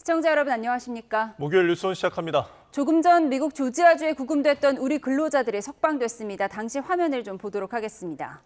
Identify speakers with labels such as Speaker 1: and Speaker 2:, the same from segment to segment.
Speaker 1: 시청자 여러분 안녕하십니까?
Speaker 2: 목요일 뉴스원 시작합니다.
Speaker 1: 조금 전 미국 조지아주에 구금됐던 우리 근로자들이 석방됐습니다. 당시 화면을 좀 보도록 하겠습니다.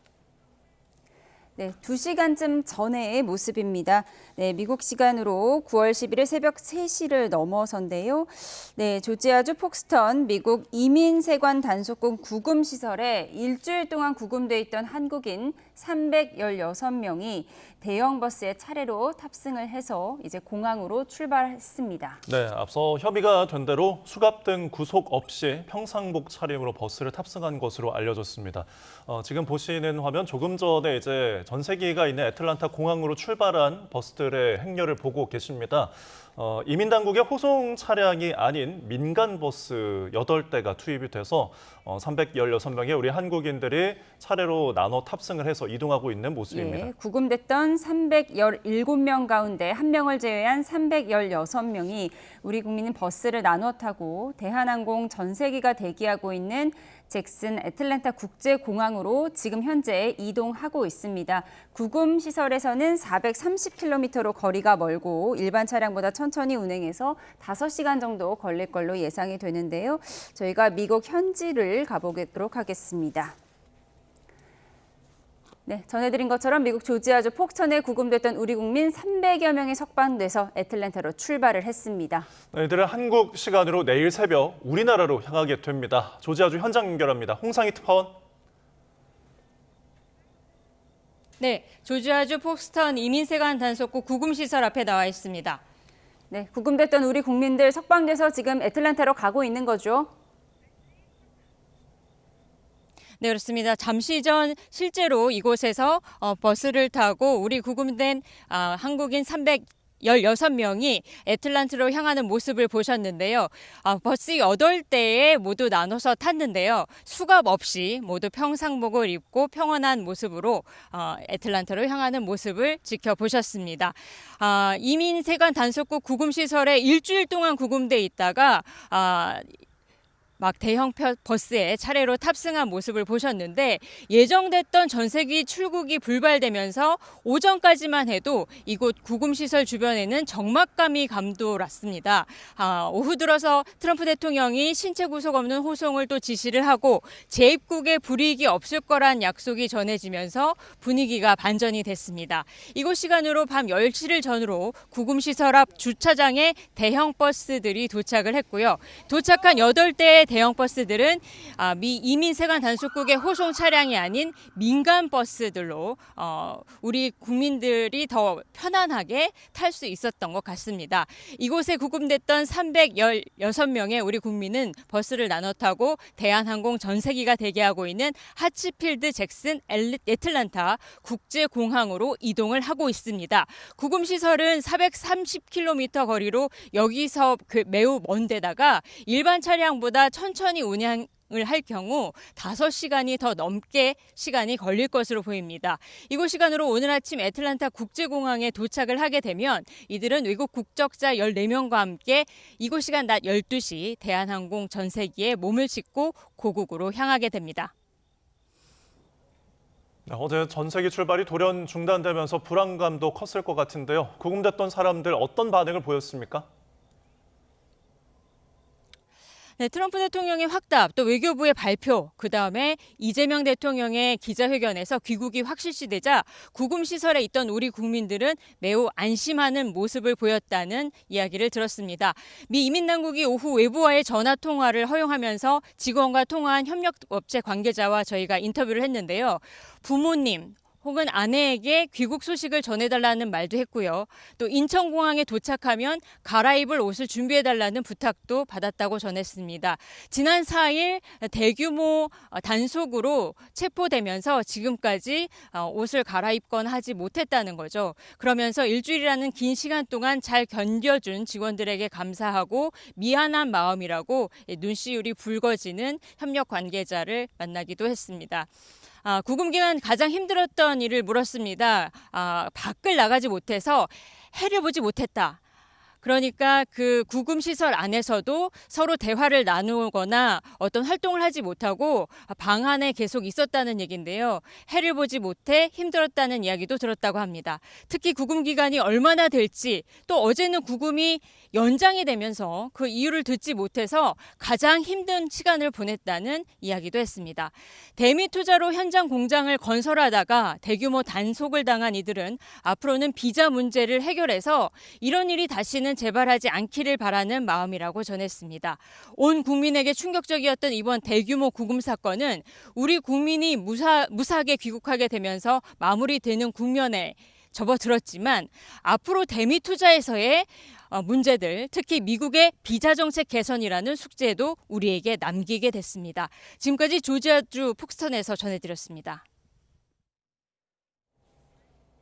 Speaker 1: 네, 2시간쯤 전의 모습입니다. 네, 미국 시간으로 9월 11일 새벽 3시를 넘어선데요. 네, 조지아주 폭스턴 미국 이민세관 단속군 구금시설에 일주일 동안 구금돼 있던 한국인 316명이 대형 버스에 차례로 탑승을 해서 이제 공항으로 출발했습니다.
Speaker 2: 네, 앞서 협의가 된 대로 수갑 등 구속 없이 평상복 차림으로 버스를 탑승한 것으로 알려졌습니다. 지금 보시는 화면 조금 전에 이제 전세기가 있는 애틀랜타 공항으로 출발한 버스들의 행렬을 보고 계십니다. 이민 당국의 호송 차량이 아닌 민간 버스 8대가 투입이 돼서 316명의 우리 한국인들이 차례로 나눠 탑승을 해서 이동하고 있는 모습입니다.
Speaker 1: 예, 구금됐던 317명 가운데 1명을 제외한 316명이 우리 국민은 버스를 나눠 타고 대한항공 전세기가 대기하고 있는 잭슨 애틀랜타 국제공항으로 지금 현재 이동하고 있습니다. 구금 시설에서는 430km로 거리가 멀고 일반 차량보다 천천히 운행해서 5시간 정도 걸릴 걸로 예상이 되는데요. 저희가 미국 현지를 가보도록 하겠습니다. 네, 전해드린 것처럼 미국 조지아주 폭스턴에 구금됐던 우리 국민 300여 명이 석방돼서 애틀랜타로 출발을 했습니다.
Speaker 2: 네, 이들은 한국 시간으로 내일 새벽 우리나라로 향하게 됩니다. 조지아주 현장 연결합니다. 홍상희 특파원.
Speaker 3: 네, 조지아주 폭스턴 이민세관 단속구 구금시설 앞에 나와 있습니다.
Speaker 1: 네, 구금됐던 우리 국민들 석방돼서 지금 애틀랜타로 가고 있는 거죠?
Speaker 3: 네, 그렇습니다. 잠시 전 실제로 이곳에서 버스를 타고 우리 구금된 한국인 316명이 애틀랜타로 향하는 모습을 보셨는데요. 버스 8대에 모두 나눠서 탔는데요. 수갑 없이 모두 평상복을 입고 평온한 모습으로 애틀랜타로 향하는 모습을 지켜보셨습니다. 이민세관 단속구 구금시설에 일주일 동안 구금돼 있다가 막 대형 버스에 차례로 탑승한 모습을 보셨는데 예정됐던 전세기 출국이 불발되면서 오전까지만 해도 이곳 구금시설 주변에는 적막감이 감돌았습니다. 오후 들어서 트럼프 대통령이 신체 구속 없는 호송을 또 지시를 하고 재입국에 불이익이 없을 거란 약속이 전해지면서 분위기가 반전이 됐습니다. 이곳 시간으로 밤 10시를 전후로 구금시설 앞 주차장에 대형 버스들이 도착을 했고요. 도착한 8대의 대형 버스들은 미 이민세관 단속국의 호송 차량이 아닌 민간 버스들로 우리 국민들이 더 편안하게 탈 수 있었던 것 같습니다. 이곳에 구금됐던 316명의 우리 국민은 버스를 나눠 타고 대한항공 전세기가 대기하고 있는 하츠필드 잭슨 애틀랜타 국제공항으로 이동을 하고 있습니다. 구금시설은 430km 거리로 여기서 매우 먼 데다가 일반 차량보다 천천히 운행을 할 경우 5시간이 더 넘게 시간이 걸릴 것으로 보입니다. 이곳 시간으로 오늘 아침 애틀랜타 국제공항에 도착을 하게 되면 이들은 외국 국적자 14명과 함께 이곳 시간 낮 12시 대한항공 전세기에 몸을 싣고 고국으로 향하게 됩니다.
Speaker 2: 어제 전세기 출발이 돌연 중단되면서 불안감도 컸을 것 같은데요. 구금됐던 사람들 어떤 반응을 보였습니까?
Speaker 3: 네, 트럼프 대통령의 확답, 또 외교부의 발표, 그다음에 이재명 대통령의 기자회견에서 귀국이 확실시되자 구금시설에 있던 우리 국민들은 매우 안심하는 모습을 보였다는 이야기를 들었습니다. 미 이민당국이 오후 외부와의 전화통화를 허용하면서 직원과 통화한 협력업체 관계자와 저희가 인터뷰를 했는데요. 부모님, 혹은 아내에게 귀국 소식을 전해달라는 말도 했고요. 또 인천공항에 도착하면 갈아입을 옷을 준비해달라는 부탁도 받았다고 전했습니다. 지난 4일 대규모 단속으로 체포되면서 지금까지 옷을 갈아입거나 하지 못했다는 거죠. 그러면서 일주일이라는 긴 시간 동안 잘 견뎌준 직원들에게 감사하고 미안한 마음이라고 눈시울이 붉어지는 협력 관계자를 만나기도 했습니다. 구금 기간 가장 힘들었던 일을 물었습니다. 밖을 나가지 못해서 해를 보지 못했다. 그러니까 그 구금 시설 안에서도 서로 대화를 나누거나 어떤 활동을 하지 못하고 방 안에 계속 있었다는 얘기인데요. 해를 보지 못해 힘들었다는 이야기도 들었다고 합니다. 특히 구금 기간이 얼마나 될지, 또 어제는 구금이 연장이 되면서 그 이유를 듣지 못해서 가장 힘든 시간을 보냈다는 이야기도 했습니다. 대미 투자로 현장 공장을 건설하다가 대규모 단속을 당한 이들은 앞으로는 비자 문제를 해결해서 이런 일이 다시는 재발하지 않기를 바라는 마음이라고 전했습니다. 온 국민에게 충격적이었던 이번 대규모 구금 사건은 우리 국민이 무사하게 귀국하게 되면서 마무리되는 국면에 접어들었지만 앞으로 대미 투자에서의 문제들, 특히 미국의 비자 정책 개선이라는 숙제도 우리에게 남기게 됐습니다. 지금까지 조지아주 폭스턴에서 전해드렸습니다.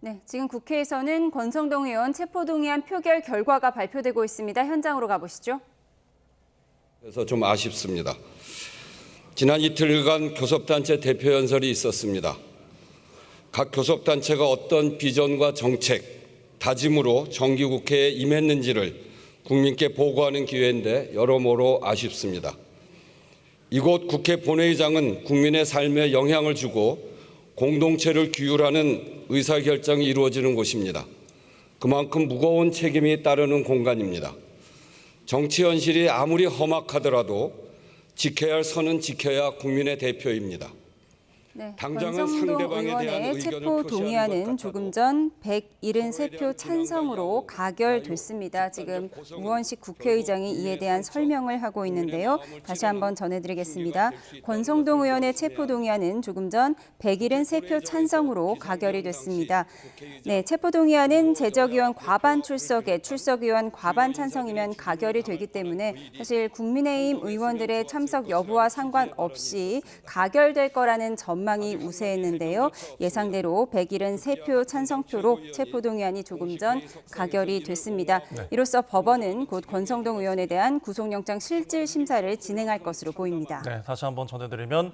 Speaker 1: 네, 지금 국회에서는 권성동 의원 체포동의안 표결 결과가 발표되고 있습니다. 현장으로 가보시죠.
Speaker 4: 그래서 좀 아쉽습니다. 지난 이틀간 교섭단체 대표 연설이 있었습니다. 각 교섭단체가 어떤 비전과 정책, 다짐으로 정기국회에 임했는지를 국민께 보고하는 기회인데 여러모로 아쉽습니다. 이곳 국회 본회의장은 국민의 삶에 영향을 주고 공동체를 규율하는 의사결정이 이루어지는 곳입니다. 그만큼 무거운 책임이 따르는 공간입니다. 정치 현실이 아무리 험악하더라도 지켜야 할 선은 지켜야 국민의 대표입니다.
Speaker 1: 네,
Speaker 4: 당장은
Speaker 1: 권성동
Speaker 4: 상대방에 대한
Speaker 1: 의원의
Speaker 4: 의견을
Speaker 1: 체포 동의안은
Speaker 4: 표시하는 것
Speaker 1: 조금 전 173표 찬성으로 가결됐습니다. 지금 우원식 국회의장이 이에 대한 설명을 하고 있는데요. 다시 한번 전해드리겠습니다. 권성동 의원의 체포 동의안은 조금 전 173표 찬성으로 가결이 됐습니다. 네, 체포 동의안은 제적의원 과반 출석에 출석의원 과반 찬성이면 가결이 되기 때문에 사실 국민의힘 의원들의 참석 여부와 상관없이 가결될 거라는 전망이 우세했는데요. 예상대로 173표 찬성표로 체포동의안이 조금 전 가결이 됐습니다. 이로써 법원은 곧 권성동 의원에 대한 구속영장 실질 심사를 진행할 것으로 보입니다.
Speaker 2: 네, 다시 한번 전해드리면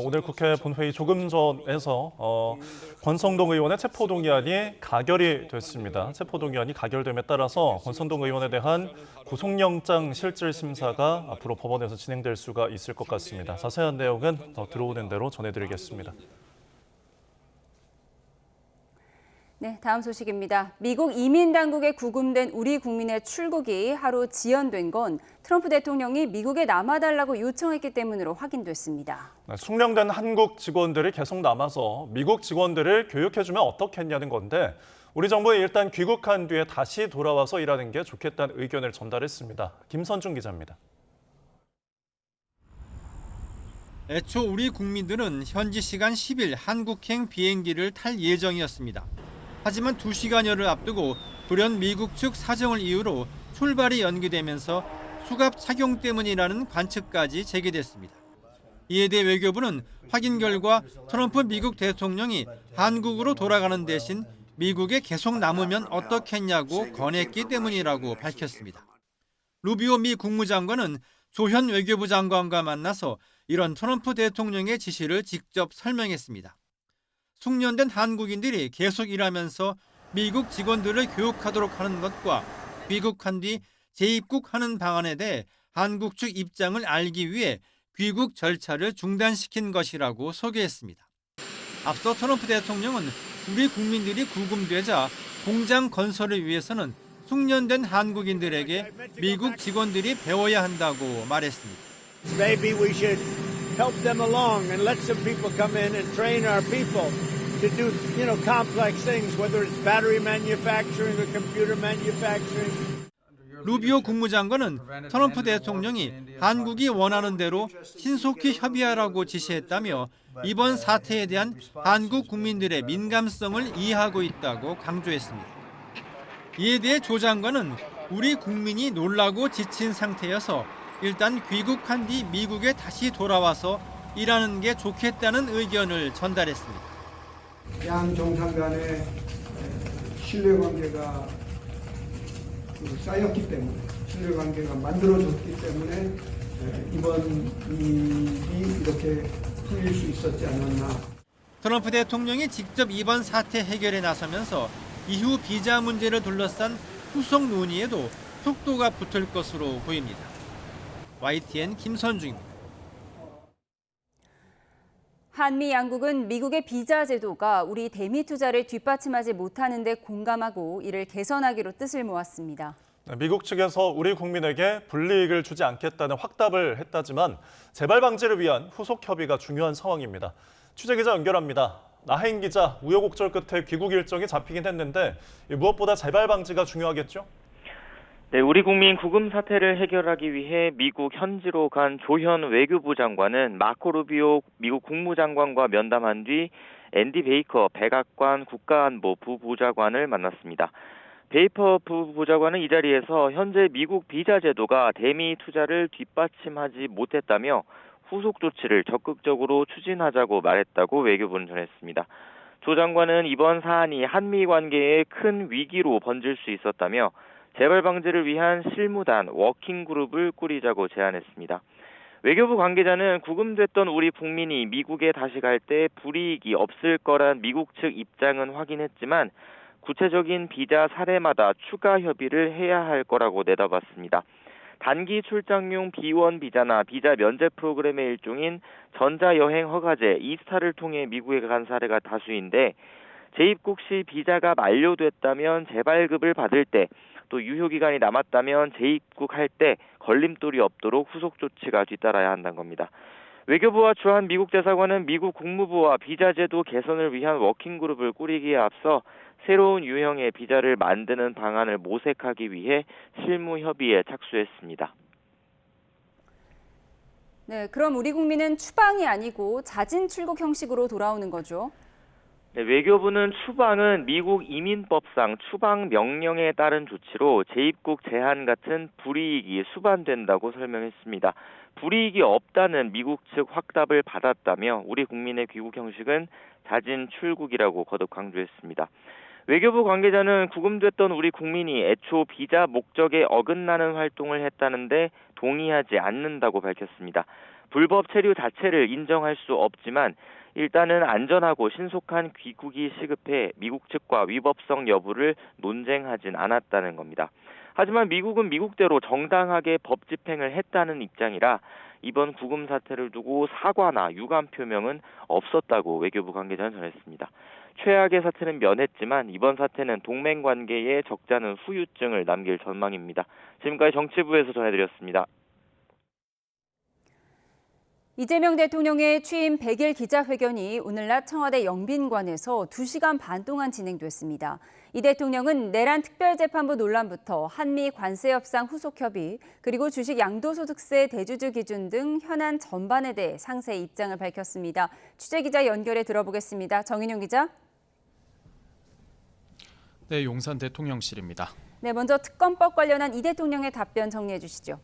Speaker 2: 오늘 국회 본회의 조금 전에서 권성동 의원의 체포동의안이 가결이 됐습니다. 체포동의안이 가결됨에 따라서 권성동 의원에 대한 구속영장 실질 심사가 앞으로 법원에서 진행될 수가 있을 것 같습니다. 자세한 내용은 더 들어오는 대로 전해드리겠습니다.
Speaker 1: 네, 다음 소식입니다. 미국 이민 당국에 구금된 우리 국민의 출국이 하루 지연된 건 트럼프 대통령이 미국에 남아달라고 요청했기 때문으로 확인됐습니다.
Speaker 2: 숙련된 한국 직원들이 계속 남아서 미국 직원들을 교육해주면 어떻겠냐는 건데 우리 정부는 일단 귀국한 뒤에 다시 돌아와서 일하는 게 좋겠다는 의견을 전달했습니다. 김선중 기자입니다.
Speaker 5: 애초 우리 국민들은 현지 시간 10일 한국행 비행기를 탈 예정이었습니다. 하지만 2시간여를 앞두고 돌연 미국 측 사정을 이유로 출발이 연기되면서 수갑 착용 때문이라는 관측까지 제기됐습니다. 이에 대해 외교부는 확인 결과 트럼프 미국 대통령이 한국으로 돌아가는 대신 미국에 계속 남으면 어떻겠냐고 권했기 때문이라고 밝혔습니다. 루비오 미 국무장관은 조현 외교부 장관과 만나서 이런 트럼프 대통령의 지시를 직접 설명했습니다. 숙련된 한국인들이 계속 일하면서 미국 직원들을 교육하도록 하는 것과 귀국한 뒤 재입국하는 방안에 대해 한국 측 입장을 알기 위해 귀국 절차를 중단시킨 것이라고 소개했습니다. 앞서 트럼프 대통령은 우리 국민들이 구금되자 공장 건설을 위해서는 숙련된 한국인들에게 미국 직원들이 배워야 한다고 말했습니다.
Speaker 6: Maybe we should help them along and let some people come in and train our people to do, complex things, whether it's battery manufacturing or computer manufacturing.
Speaker 5: 루비오 국무장관은 트럼프 대통령이 한국이 원하는 대로 신속히 협의하라고 지시했다며 이번 사태에 대한 한국 국민들의 민감성을 이해하고 있다고 강조했습니다. 이에 대해 조 장관은 우리 국민이 놀라고 지친 상태여서 일단 귀국한 뒤 미국에 다시 돌아와서 일하는 게 좋겠다는 의견을 전달했습니다.
Speaker 7: 양 정상 간의 신뢰관계가 쌓였기 때문에, 신뢰관계가 만들어졌기 때문에 이번 일이 이렇게 풀릴 수 있었지 않았나.
Speaker 5: 트럼프 대통령이 직접 이번 사태 해결에 나서면서 이후 비자 문제를 둘러싼 후속 논의에도 속도가 붙을 것으로 보입니다. YTN 김선중입니다.
Speaker 1: 한미 양국은 미국의 비자 제도가 우리 대미 투자를 뒷받침하지 못하는 데 공감하고 이를 개선하기로 뜻을 모았습니다.
Speaker 2: 미국 측에서 우리 국민에게 불이익을 주지 않겠다는 확답을 했다지만 재발 방지를 위한 후속 협의가 중요한 상황입니다. 취재기자 연결합니다. 나행 기자, 우여곡절 끝에 귀국 일정이 잡히긴 했는데 무엇보다 재발 방지가 중요하겠죠?
Speaker 8: 네, 우리 국민 구금 사태를 해결하기 위해 미국 현지로 간 조현 외교부 장관은 마코 루비오 미국 국무장관과 면담한 뒤 앤디 베이커 백악관 국가안보 부보좌관을 만났습니다. 베이커 부보좌관은 이 자리에서 현재 미국 비자 제도가 대미 투자를 뒷받침하지 못했다며 후속 조치를 적극적으로 추진하자고 말했다고 외교부는 전했습니다. 조 장관은 이번 사안이 한미 관계에 큰 위기로 번질 수 있었다며 재발 방지를 위한 실무단 워킹그룹을 꾸리자고 제안했습니다. 외교부 관계자는 구금됐던 우리 국민이 미국에 다시 갈 때 불이익이 없을 거란 미국 측 입장은 확인했지만 구체적인 비자 사례마다 추가 협의를 해야 할 거라고 내다봤습니다. 단기 출장용 B1 비자나 비자 면제 프로그램의 일종인 전자여행 허가제 이스타를 통해 미국에 간 사례가 다수인데 재입국 시 비자가 만료됐다면 재발급을 받을 때 또 유효기간이 남았다면 재입국할 때 걸림돌이 없도록 후속 조치가 뒤따라야 한다는 겁니다. 외교부와 주한 미국 대사관은 미국 국무부와 비자 제도 개선을 위한 워킹그룹을 꾸리기에 앞서 새로운 유형의 비자를 만드는 방안을 모색하기 위해 실무 협의에 착수했습니다.
Speaker 1: 네, 그럼 우리 국민은 추방이 아니고 자진 출국 형식으로 돌아오는 거죠?
Speaker 8: 네, 외교부는 추방은 미국 이민법상 추방 명령에 따른 조치로 재입국 제한 같은 불이익이 수반된다고 설명했습니다. 불이익이 없다는 미국 측 확답을 받았다며 우리 국민의 귀국 형식은 자진 출국이라고 거듭 강조했습니다. 외교부 관계자는 구금됐던 우리 국민이 애초 비자 목적에 어긋나는 활동을 했다는데 동의하지 않는다고 밝혔습니다. 불법 체류 자체를 인정할 수 없지만 일단은 안전하고 신속한 귀국이 시급해 미국 측과 위법성 여부를 논쟁하진 않았다는 겁니다. 하지만 미국은 미국대로 정당하게 법 집행을 했다는 입장이라 이번 구금 사태를 두고 사과나 유감 표명은 없었다고 외교부 관계자는 전했습니다. 최악의 사태는 면했지만 이번 사태는 동맹 관계에 적잖은 후유증을 남길 전망입니다. 지금까지 정치부에서 전해드렸습니다.
Speaker 1: 이재명 대통령의 취임 100일 기자회견이 오늘 낮 청와대 영빈관에서 2시간 반 동안 진행됐습니다. 이 대통령은 내란 특별재판부 논란부터 한미 관세 협상 후속 협의, 그리고 주식 양도소득세 대주주 기준 등 현안 전반에 대해 상세히 입장을 밝혔습니다. 취재기자 연결해 들어보겠습니다. 정인용 기자.
Speaker 9: 네, 용산 대통령실입니다.
Speaker 1: 네, 먼저 특검법 관련한 이 대통령의 답변 정리해 주시죠.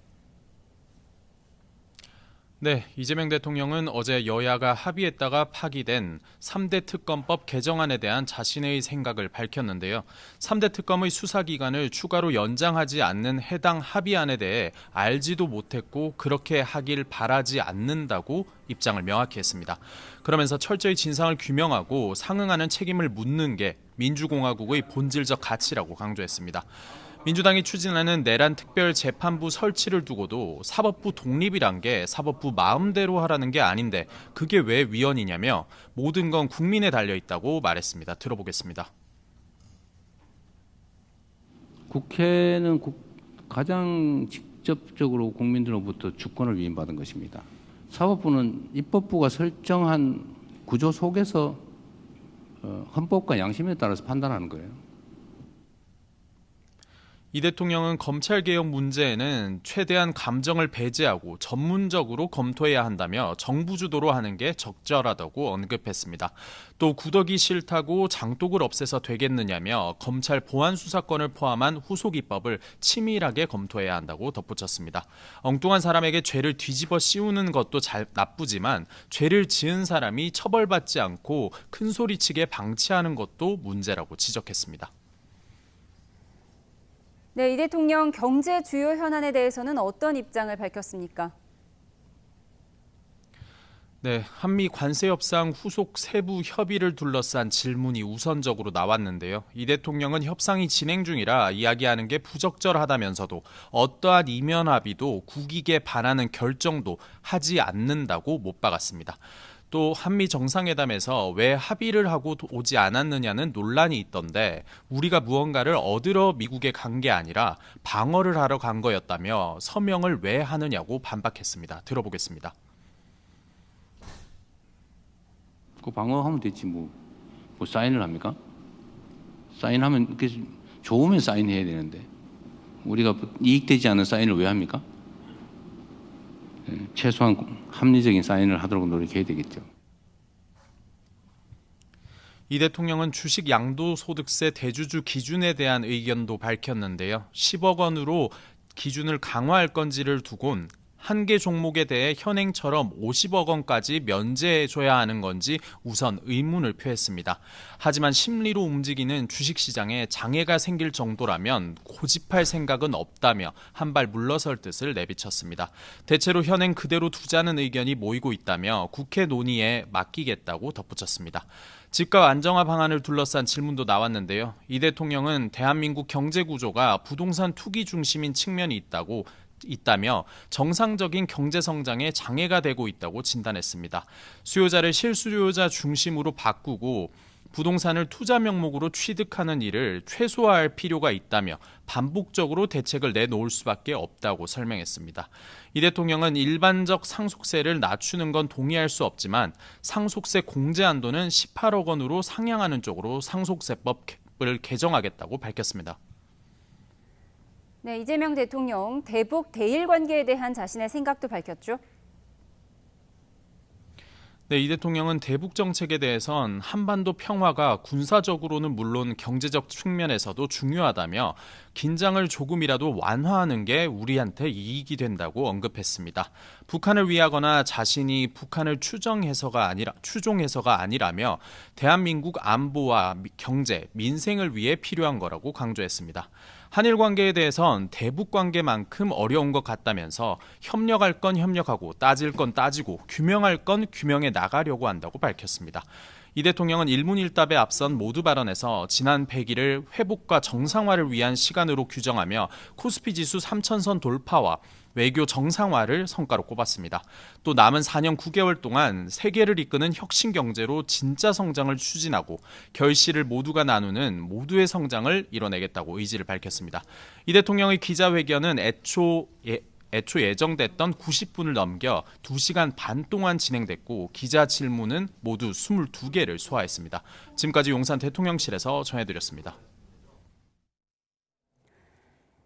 Speaker 9: 네, 이재명 대통령은 어제 여야가 합의했다가 파기된 3대 특검법 개정안에 대한 자신의 생각을 밝혔는데요. 3대 특검의 수사기간을 추가로 연장하지 않는 해당 합의안에 대해 알지도 못했고 그렇게 하길 바라지 않는다고 입장을 명확히 했습니다. 그러면서 철저히 진상을 규명하고 상응하는 책임을 묻는 게 민주공화국의 본질적 가치라고 강조했습니다. 민주당이 추진하는 내란 특별재판부 설치를 두고도 사법부 독립이란 게 사법부 마음대로 하라는 게 아닌데 그게 왜 위헌이냐며 모든 건 국민에 달려있다고 말했습니다. 들어보겠습니다.
Speaker 10: 국회는 가장 직접적으로 국민들로부터 주권을 위임받은 것입니다. 사법부는 입법부가 설정한 구조 속에서 헌법과 양심에 따라서 판단하는 거예요.
Speaker 9: 이 대통령은 검찰개혁 문제에는 최대한 감정을 배제하고 전문적으로 검토해야 한다며 정부 주도로 하는 게 적절하다고 언급했습니다. 또 구더기 싫다고 장독을 없애서 되겠느냐며 검찰 보안수사권을 포함한 후속 입법을 치밀하게 검토해야 한다고 덧붙였습니다. 엉뚱한 사람에게 죄를 뒤집어 씌우는 것도 나쁘지만 죄를 지은 사람이 처벌받지 않고 큰소리치게 방치하는 것도 문제라고 지적했습니다.
Speaker 1: 네, 이 대통령 경제 주요 현안에 대해서는 어떤 입장을 밝혔습니까?
Speaker 9: 네, 한미 관세 협상 후속 세부 협의를 둘러싼 질문이 우선적으로 나왔는데요. 이 대통령은 협상이 진행 중이라 이야기하는 게 부적절하다면서도 어떠한 이면 합의도 국익에 반하는 결정도 하지 않는다고 못 박았습니다. 또 한미 정상회담에서 왜 합의를 하고 오지 않았느냐는 논란이 있던데 우리가 무언가를 얻으러 미국에 간 게 아니라 방어를 하러 간 거였다며 서명을 왜 하느냐고 반박했습니다. 들어보겠습니다.
Speaker 10: 그 방어하면 됐지 뭐 사인을 합니까? 사인하면 좋으면 사인해야 되는데 우리가 이익되지 않은 사인을 왜 합니까? 최소한 합리적인 사인을 하도록 노력해야 되겠죠.
Speaker 9: 이 대통령은 주식 양도소득세 대주주 기준에 대한 의견도 밝혔는데요. 10억 원으로 기준을 강화할 건지를 두곤 한 개 종목에 대해 현행처럼 50억 원까지 면제해줘야 하는 건지 우선 의문을 표했습니다. 하지만 심리로 움직이는 주식시장에 장애가 생길 정도라면 고집할 생각은 없다며 한 발 물러설 뜻을 내비쳤습니다. 대체로 현행 그대로 두자는 의견이 모이고 있다며 국회 논의에 맡기겠다고 덧붙였습니다. 집값 안정화 방안을 둘러싼 질문도 나왔는데요. 이 대통령은 대한민국 경제 구조가 부동산 투기 중심인 측면이 있다며 정상적인 경제 성장에 장애가 되고 있다고 진단했습니다. 수요자를 실수요자 중심으로 바꾸고 부동산을 투자 명목으로 취득하는 일을 최소화할 필요가 있다며 반복적으로 대책을 내놓을 수밖에 없다고 설명했습니다. 이 대통령은 일반적 상속세를 낮추는 건 동의할 수 없지만 상속세 공제 한도는 18억 원으로 상향하는 쪽으로 상속세법을 개정하겠다고 밝혔습니다.
Speaker 1: 네, 이재명 대통령 대북 대일 관계에 대한 자신의 생각도 밝혔죠.
Speaker 9: 네, 이 대통령은 대북 정책에 대해선 한반도 평화가 군사적으로는 물론 경제적 측면에서도 중요하다며 긴장을 조금이라도 완화하는 게 우리한테 이익이 된다고 언급했습니다. 북한을 위하거나 자신이 북한을 추종해서가 아니라며 대한민국 안보와 경제, 민생을 위해 필요한 거라고 강조했습니다. 한일 관계에 대해선 대북 관계만큼 어려운 것 같다면서 협력할 건 협력하고 따질 건 따지고 규명할 건 규명해 나가려고 한다고 밝혔습니다. 이 대통령은 일문일답에 앞선 모두 발언에서 지난 100일을 회복과 정상화를 위한 시간으로 규정하며 코스피 지수 3,000선 돌파와 외교 정상화를 성과로 꼽았습니다. 또 남은 4년 9개월 동안 세계를 이끄는 혁신 경제로 진짜 성장을 추진하고 결실을 모두가 나누는 모두의 성장을 이뤄내겠다고 의지를 밝혔습니다. 이 대통령의 기자회견은 애초 예정됐던 90분을 넘겨 2시간 반 동안 진행됐고 기자 질문은 모두 22개를 소화했습니다. 지금까지 용산 대통령실에서 전해드렸습니다.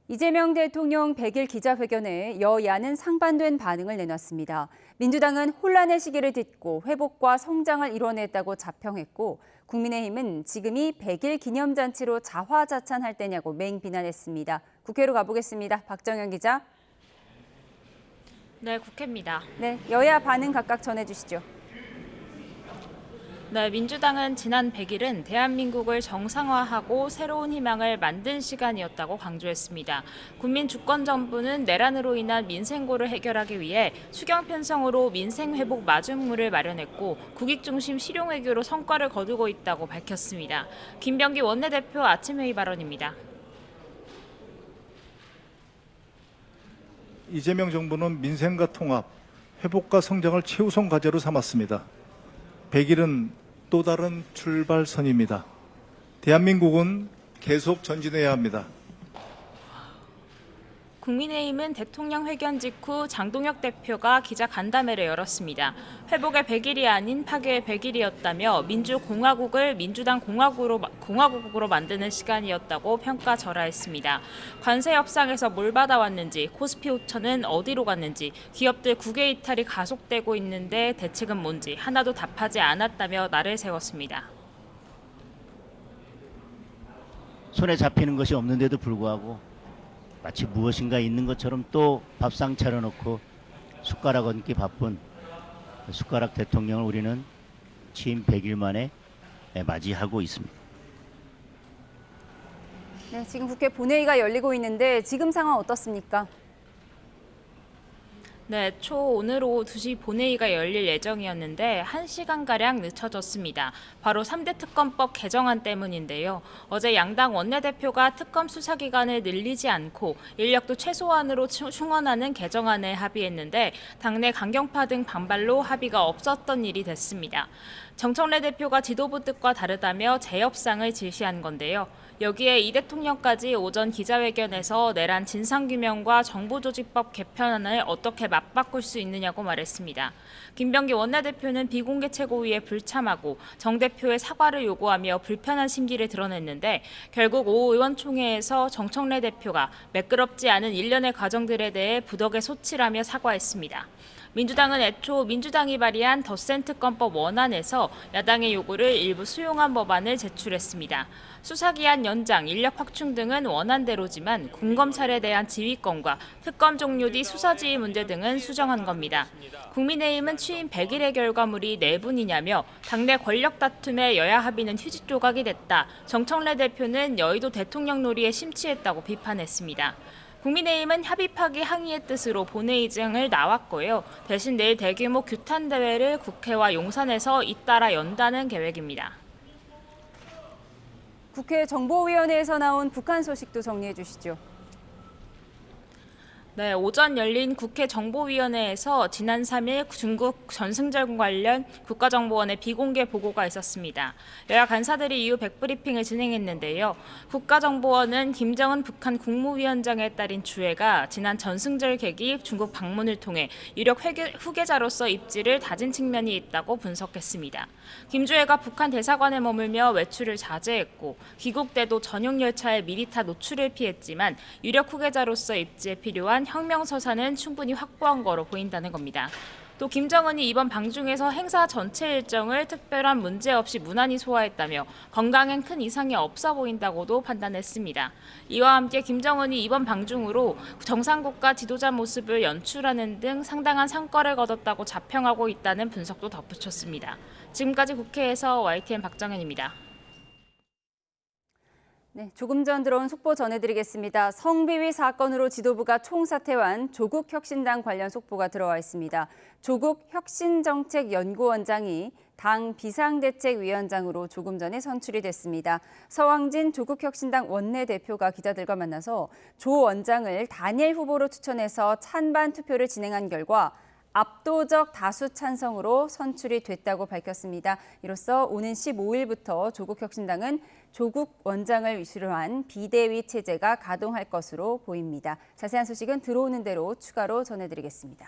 Speaker 1: 이재명 대통령 100일 기자회견에 여야는 상반된 반응을 내놨습니다. 민주당은 혼란의 시기를 딛고 회복과 성장을 이뤄냈다고 자평했고 국민의힘은 지금이 100일 기념잔치로 자화자찬할 때냐고 맹비난했습니다. 국회로 가보겠습니다. 박정현 기자.
Speaker 11: 네, 국회입니다.
Speaker 1: 네, 여야 반응 각각 전해주시죠.
Speaker 11: 네, 민주당은 지난 100일은 대한민국을 정상화하고 새로운 희망을 만든 시간이었다고 강조했습니다. 국민 주권정부는 내란으로 인한 민생고를 해결하기 위해 수경 편성으로 민생 회복 마중물을 마련했고 국익 중심 실용외교로 성과를 거두고 있다고 밝혔습니다. 김병기 원내대표 아침회의 발언입니다.
Speaker 12: 이재명 정부는 민생과 통합, 회복과 성장을 최우선 과제로 삼았습니다. 100일은 또 다른 출발선입니다. 대한민국은 계속 전진해야 합니다.
Speaker 11: 국민의힘은 대통령 회견 직후 장동혁 대표가 기자 간담회를 열었습니다. 회복의 100일이 아닌 파괴의 100일이었다며 민주공화국을 민주당 공화국으로 만드는 시간이었다고 평가절하했습니다. 관세 협상에서 뭘 받아왔는지, 코스피 5천은 어디로 갔는지, 기업들 국외 이탈이 가속되고 있는데 대책은 뭔지 하나도 답하지 않았다며 날을 세웠습니다.
Speaker 13: 손에 잡히는 것이 없는데도 불구하고 마치 무엇인가 있는 것처럼 또 밥상 차려놓고 숟가락 얹기 바쁜 숟가락 대통령을 우리는 취임 100일 만에 맞이하고 있습니다.
Speaker 1: 네, 지금 국회 본회의가 열리고 있는데 지금 상황 어떻습니까?
Speaker 11: 네, 오늘 오후 2시 본회의가 열릴 예정이었는데 1시간가량 늦춰졌습니다. 바로 3대 특검법 개정안 때문인데요. 어제 양당 원내대표가 특검 수사기간을 늘리지 않고 인력도 최소한으로 충원하는 개정안에 합의했는데 당내 강경파 등 반발로 합의가 없었던 일이 됐습니다. 정청래 대표가 지도부 뜻과 다르다며 재협상을 지시한 건데요. 여기에 이 대통령까지 오전 기자회견에서 내란 진상규명과 정보조직법 개편안을 어떻게 맞바꿀 수 있느냐고 말했습니다. 김병기 원내대표는 비공개 최고위에 불참하고 정 대표의 사과를 요구하며 불편한 심기를 드러냈는데 결국 오 의원총회에서 정청래 대표가 매끄럽지 않은 일련의 과정들에 대해 부덕의 소치라며 사과했습니다. 민주당은 애초 민주당이 발의한 덧센 특검법 원안에서 야당의 요구를 일부 수용한 법안을 제출했습니다. 수사기한 연장, 인력 확충 등은 원안대로지만 군검찰에 대한 지휘권과 특검 종료 뒤 수사지휘 문제 등은 수정한 겁니다. 국민의힘은 취임 100일의 결과물이 4분이냐며 당내 권력 다툼에 여야 합의는 휴지 조각이 됐다. 정청래 대표는 여의도 대통령 놀이에 심취했다고 비판했습니다. 국민의힘은 합의 파기 항의의 뜻으로 본회의장을 나왔고요. 대신 내일 대규모 규탄 대회를 국회와 용산에서 잇따라 연다는 계획입니다.
Speaker 1: 국회 정보위원회에서 나온 북한 소식도 정리해 주시죠.
Speaker 11: 네, 오전 열린 국회 정보위원회에서 지난 3일 중국 전승절 관련 국가정보원의 비공개 보고가 있었습니다. 여야 간사들이 이후 백브리핑을 진행했는데요. 국가정보원은 김정은 북한 국무위원장의 딸인 주혜가 지난 전승절 계기 중국 방문을 통해 유력 후계자로서 입지를 다진 측면이 있다고 분석했습니다. 김주혜가 북한 대사관에 머물며 외출을 자제했고 귀국 때도 전용 열차에 미리 타 노출을 피했지만 유력 후계자로서 입지에 필요한 혁명서사는 충분히 확보한 거로 보인다는 겁니다. 또 김정은이 이번 방중에서 행사 전체 일정을 특별한 문제 없이 무난히 소화했다며 건강엔 큰 이상이 없어 보인다고도 판단했습니다. 이와 함께 김정은이 이번 방중으로 정상국가 지도자 모습을 연출하는 등 상당한 성과를 거뒀다고 자평하고 있다는 분석도 덧붙였습니다. 지금까지 국회에서 YTN 박정현입니다.
Speaker 1: 네, 조금 전 들어온 속보 전해드리겠습니다. 성비위 사건으로 지도부가 총사퇴한 조국혁신당 관련 속보가 들어와 있습니다. 조국 혁신정책연구원장이 당 비상대책위원장으로 조금 전에 선출이 됐습니다. 서왕진 조국혁신당 원내대표가 기자들과 만나서 조 원장을 단일 후보로 추천해서 찬반 투표를 진행한 결과 압도적 다수 찬성으로 선출이 됐다고 밝혔습니다. 이로써 오는 15일부터 조국혁신당은 조국 원장을 위시로 한 비대위 체제가 가동할 것으로 보입니다. 자세한 소식은 들어오는 대로 추가로 전해드리겠습니다.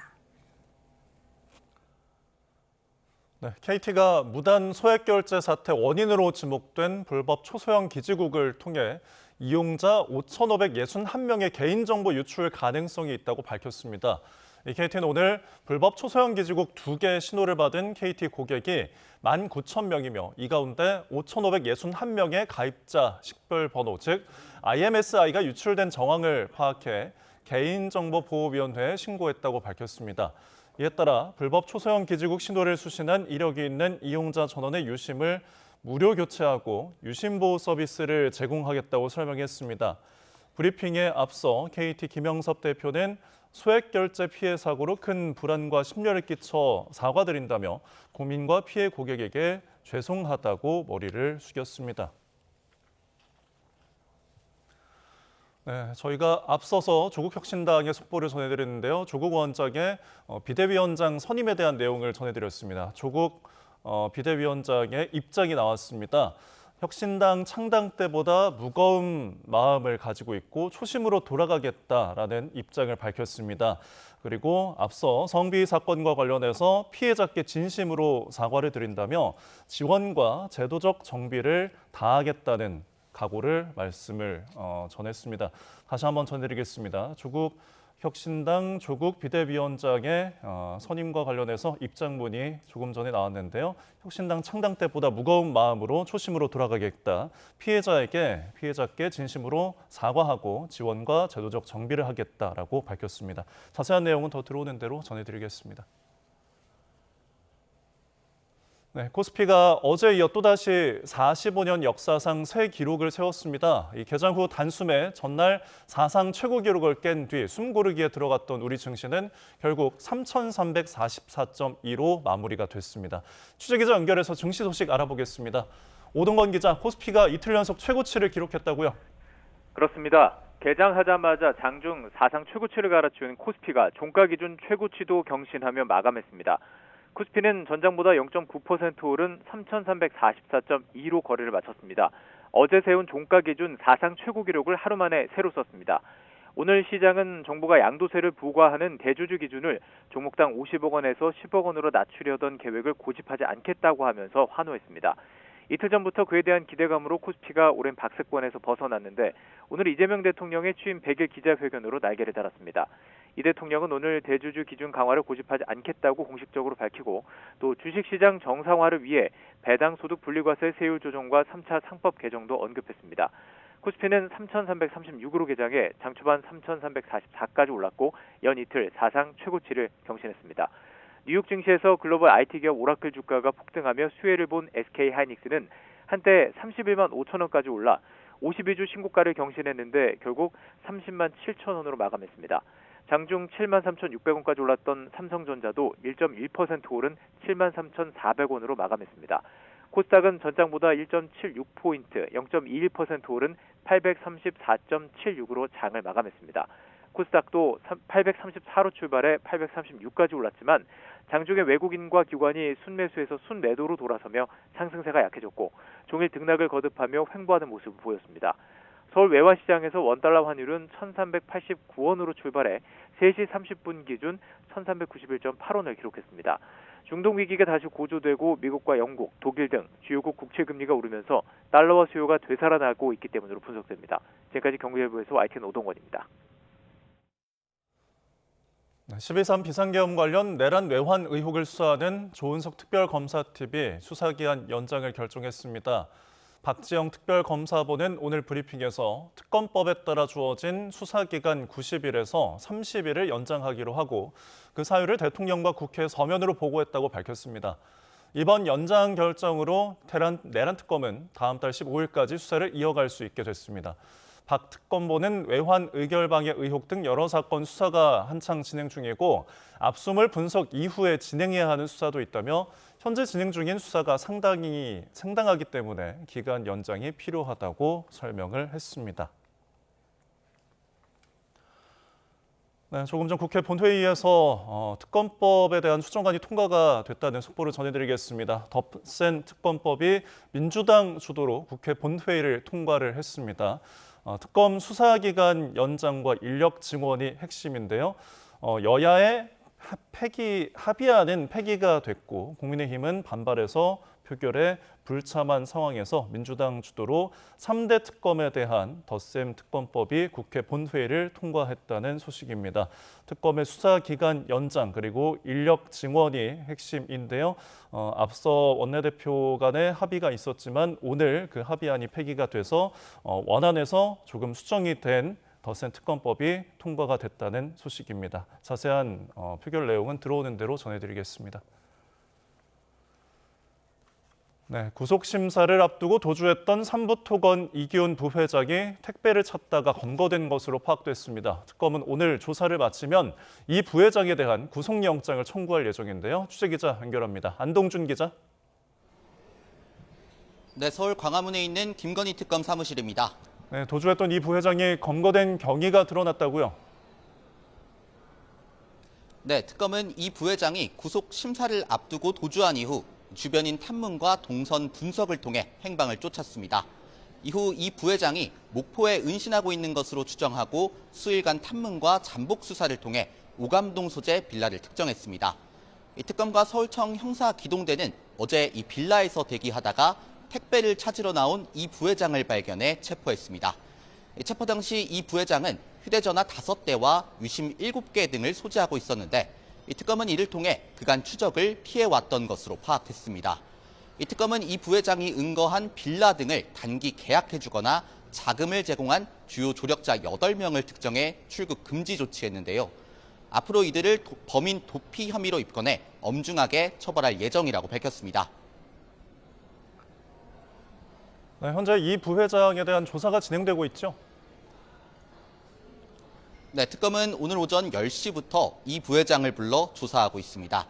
Speaker 2: 네, KT가 무단 소액결제 사태 원인으로 지목된 불법 초소형 기지국을 통해 이용자 5,561명의 개인정보 유출 가능성이 있다고 밝혔습니다. KT는 오늘 불법 초소형 기지국 2개 신호를 받은 KT 고객이 19,000명이며 이 가운데 5,561명의 가입자 식별번호, 즉 IMSI가 유출된 정황을 파악해 개인정보보호위원회에 신고했다고 밝혔습니다. 이에 따라 불법 초소형 기지국 신호를 수신한 이력이 있는 이용자 전원의 유심을 무료 교체하고 유심보호 서비스를 제공하겠다고 설명했습니다. 브리핑에 앞서 KT 김영섭 대표는 소액결제 피해 사고로 큰 불안과 심려를 끼쳐 사과드린다며 국민과 피해 고객에게 죄송하다고 머리를 숙였습니다. 네, 저희가 앞서서 조국혁신당의 속보를 전해드렸는데요. 조국 원장의 비대위원장 선임에 대한 내용을 전해드렸습니다. 조국 비대위원장의 입장이 나왔습니다. 혁신당 창당 때보다 무거운 마음을 가지고 있고 초심으로 돌아가겠다라는 입장을 밝혔습니다. 그리고 앞서 성비위 사건과 관련해서 피해자께 진심으로 사과를 드린다며 지원과 제도적 정비를 다하겠다는 각오를 말씀을 전했습니다. 다시 한번 전해드리겠습니다. 조국 혁신당 조국 비대위원장의 선임과 관련해서 입장문이 조금 전에 나왔는데요. 혁신당 창당 때보다 무거운 마음으로 초심으로 돌아가겠다. 피해자께 진심으로 사과하고 지원과 제도적 정비를 하겠다라고 밝혔습니다. 자세한 내용은 더 들어오는 대로 전해드리겠습니다. 네, 코스피가 어제 이어 또다시 45년 역사상 새 기록을 세웠습니다. 이 개장 후 단숨에 전날 사상 최고 기록을 깬 뒤 숨고르기에 들어갔던 우리 증시는 결국 3,344.2로 마무리가 됐습니다. 취재기자 연결해서 증시 소식 알아보겠습니다. 오동건 기자, 코스피가 이틀 연속 최고치를 기록했다고요?
Speaker 14: 그렇습니다. 개장하자마자 장중 사상 최고치를 갈아치운 코스피가 종가 기준 최고치도 경신하며 마감했습니다. 코스피는 전장보다 0.9% 오른 3,344.2로 거래를 마쳤습니다. 어제 세운 종가 기준 사상 최고 기록을 하루 만에 새로 썼습니다. 오늘 시장은 정부가 양도세를 부과하는 대주주 기준을 종목당 50억 원에서 10억 원으로 낮추려던 계획을 고집하지 않겠다고 하면서 환호했습니다. 이틀 전부터 그에 대한 기대감으로 코스피가 오랜 박스권에서 벗어났는데 오늘 이재명 대통령의 취임 100일 기자회견으로 날개를 달았습니다. 이 대통령은 오늘 대주주 기준 강화를 고집하지 않겠다고 공식적으로 밝히고 또 주식시장 정상화를 위해 배당 소득 분리과세 세율 조정과 3차 상법 개정도 언급했습니다. 코스피는 3,336으로 개장해 장 초반 3,344까지 올랐고 연 이틀 사상 최고치를 경신했습니다. 뉴욕 증시에서 글로벌 IT 기업 오라클 주가가 폭등하며 수혜를 본 SK하이닉스는 한때 31만 5천 원까지 올라 52주 신고가를 경신했는데 결국 30만 7천 원으로 마감했습니다. 장중 7만 3,600원까지 올랐던 삼성전자도 1.1% 오른 7만 3,400원으로 마감했습니다. 코스닥은 전장보다 1.76포인트, 0.21% 오른 834.76으로 장을 마감했습니다. 코스닥도 834로 출발해 836까지 올랐지만 장중에 외국인과 기관이 순매수에서 순매도로 돌아서며 상승세가 약해졌고 종일 등락을 거듭하며 횡보하는 모습을 보였습니다. 서울 외화시장에서 원달러 환율은 1,389원으로 출발해 3시 30분 기준 1,391.8원을 기록했습니다. 중동 위기가 다시 고조되고 미국과 영국, 독일 등 주요국 국채 금리가 오르면서 달러화 수요가 되살아나고 있기 때문으로 분석됩니다. 지금까지 경제일보에서 YTN 오동건입니다.
Speaker 2: 12.3 비상계엄 관련 내란 외환 의혹을 수사하는 조은석 특별검사팀이 수사기한 연장을 결정했습니다. 박지영 특별검사본은 오늘 브리핑에서 특검법에 따라 주어진 수사기간 90일에서 30일을 연장하기로 하고 그 사유를 대통령과 국회에 서면으로 보고했다고 밝혔습니다. 이번 연장 결정으로 내란 특검은 다음 달 15일까지 수사를 이어갈 수 있게 됐습니다. 박 특검보는 외환 의결방해 의혹 등 여러 사건 수사가 한창 진행 중이고 압수물 분석 이후에 진행해야 하는 수사도 있다며 현재 진행 중인 수사가 상당하기 때문에 기간 연장이 필요하다고 설명을 했습니다. 네, 조금 전 국회 본회의에서 특검법에 대한 수정안이 통과가 됐다는 속보를 전해드리겠습니다. 덧센 특검법이 민주당 주도로 국회 본회의를 통과를 했습니다. 특검 수사기간 연장과 인력 증원이 핵심인데요. 여야의 합의안은 폐기가 됐고 국민의힘은 반발해서 표결에 불참한 상황에서 민주당 주도로 3대 특검에 대한 덧셈 특검법이 국회 본회의를 통과했다는 소식입니다. 특검의 수사기간 연장 그리고 인력 증원이 핵심인데요. 앞서 원내대표 간의 합의가 있었지만 오늘 그 합의안이 폐기가 돼서 원안에서 조금 수정이 된 덧셈 특검법이 통과가 됐다는 소식입니다. 자세한 표결 내용은 들어오는 대로 전해드리겠습니다. 네, 구속심사를 앞두고 도주했던 삼부토건 이기훈 부회장이 택배를 찾다가 검거된 것으로 파악됐습니다. 특검은 오늘 조사를 마치면 이 부회장에 대한 구속영장을 청구할 예정인데요. 취재기자 연결합니다. 안동준 기자.
Speaker 15: 네, 서울 광화문에 있는 김건희 특검 사무실입니다.
Speaker 2: 네, 도주했던 이 부회장이 검거된 경위가 드러났다고요?
Speaker 15: 네, 특검은 이 부회장이 구속심사를 앞두고 도주한 이후 주변인 탐문과 동선 분석을 통해 행방을 쫓았습니다. 이후 이 부회장이 목포에 은신하고 있는 것으로 추정하고 수일간 탐문과 잠복 수사를 통해 오감동 소재 빌라를 특정했습니다. 이 특검과 서울청 형사기동대는 어제 이 빌라에서 대기하다가 택배를 찾으러 나온 이 부회장을 발견해 체포했습니다. 체포 당시 이 부회장은 휴대전화 5대와 유심 7개 등을 소지하고 있었는데 이 특검은 이를 통해 그간 추적을 피해왔던 것으로 파악했습니다. 이 특검은 이 부회장이 은거한 빌라 등을 단기 계약해주거나 자금을 제공한 주요 조력자 8명을 특정해 출국 금지 조치했는데요. 앞으로 이들을 범인 도피 혐의로 입건해 엄중하게 처벌할 예정이라고 밝혔습니다.
Speaker 2: 네, 현재 이 부회장에 대한 조사가 진행되고 있죠?
Speaker 15: 네, 특검은 오늘 오전 10시부터 이 부회장을 불러 조사하고 있습니다.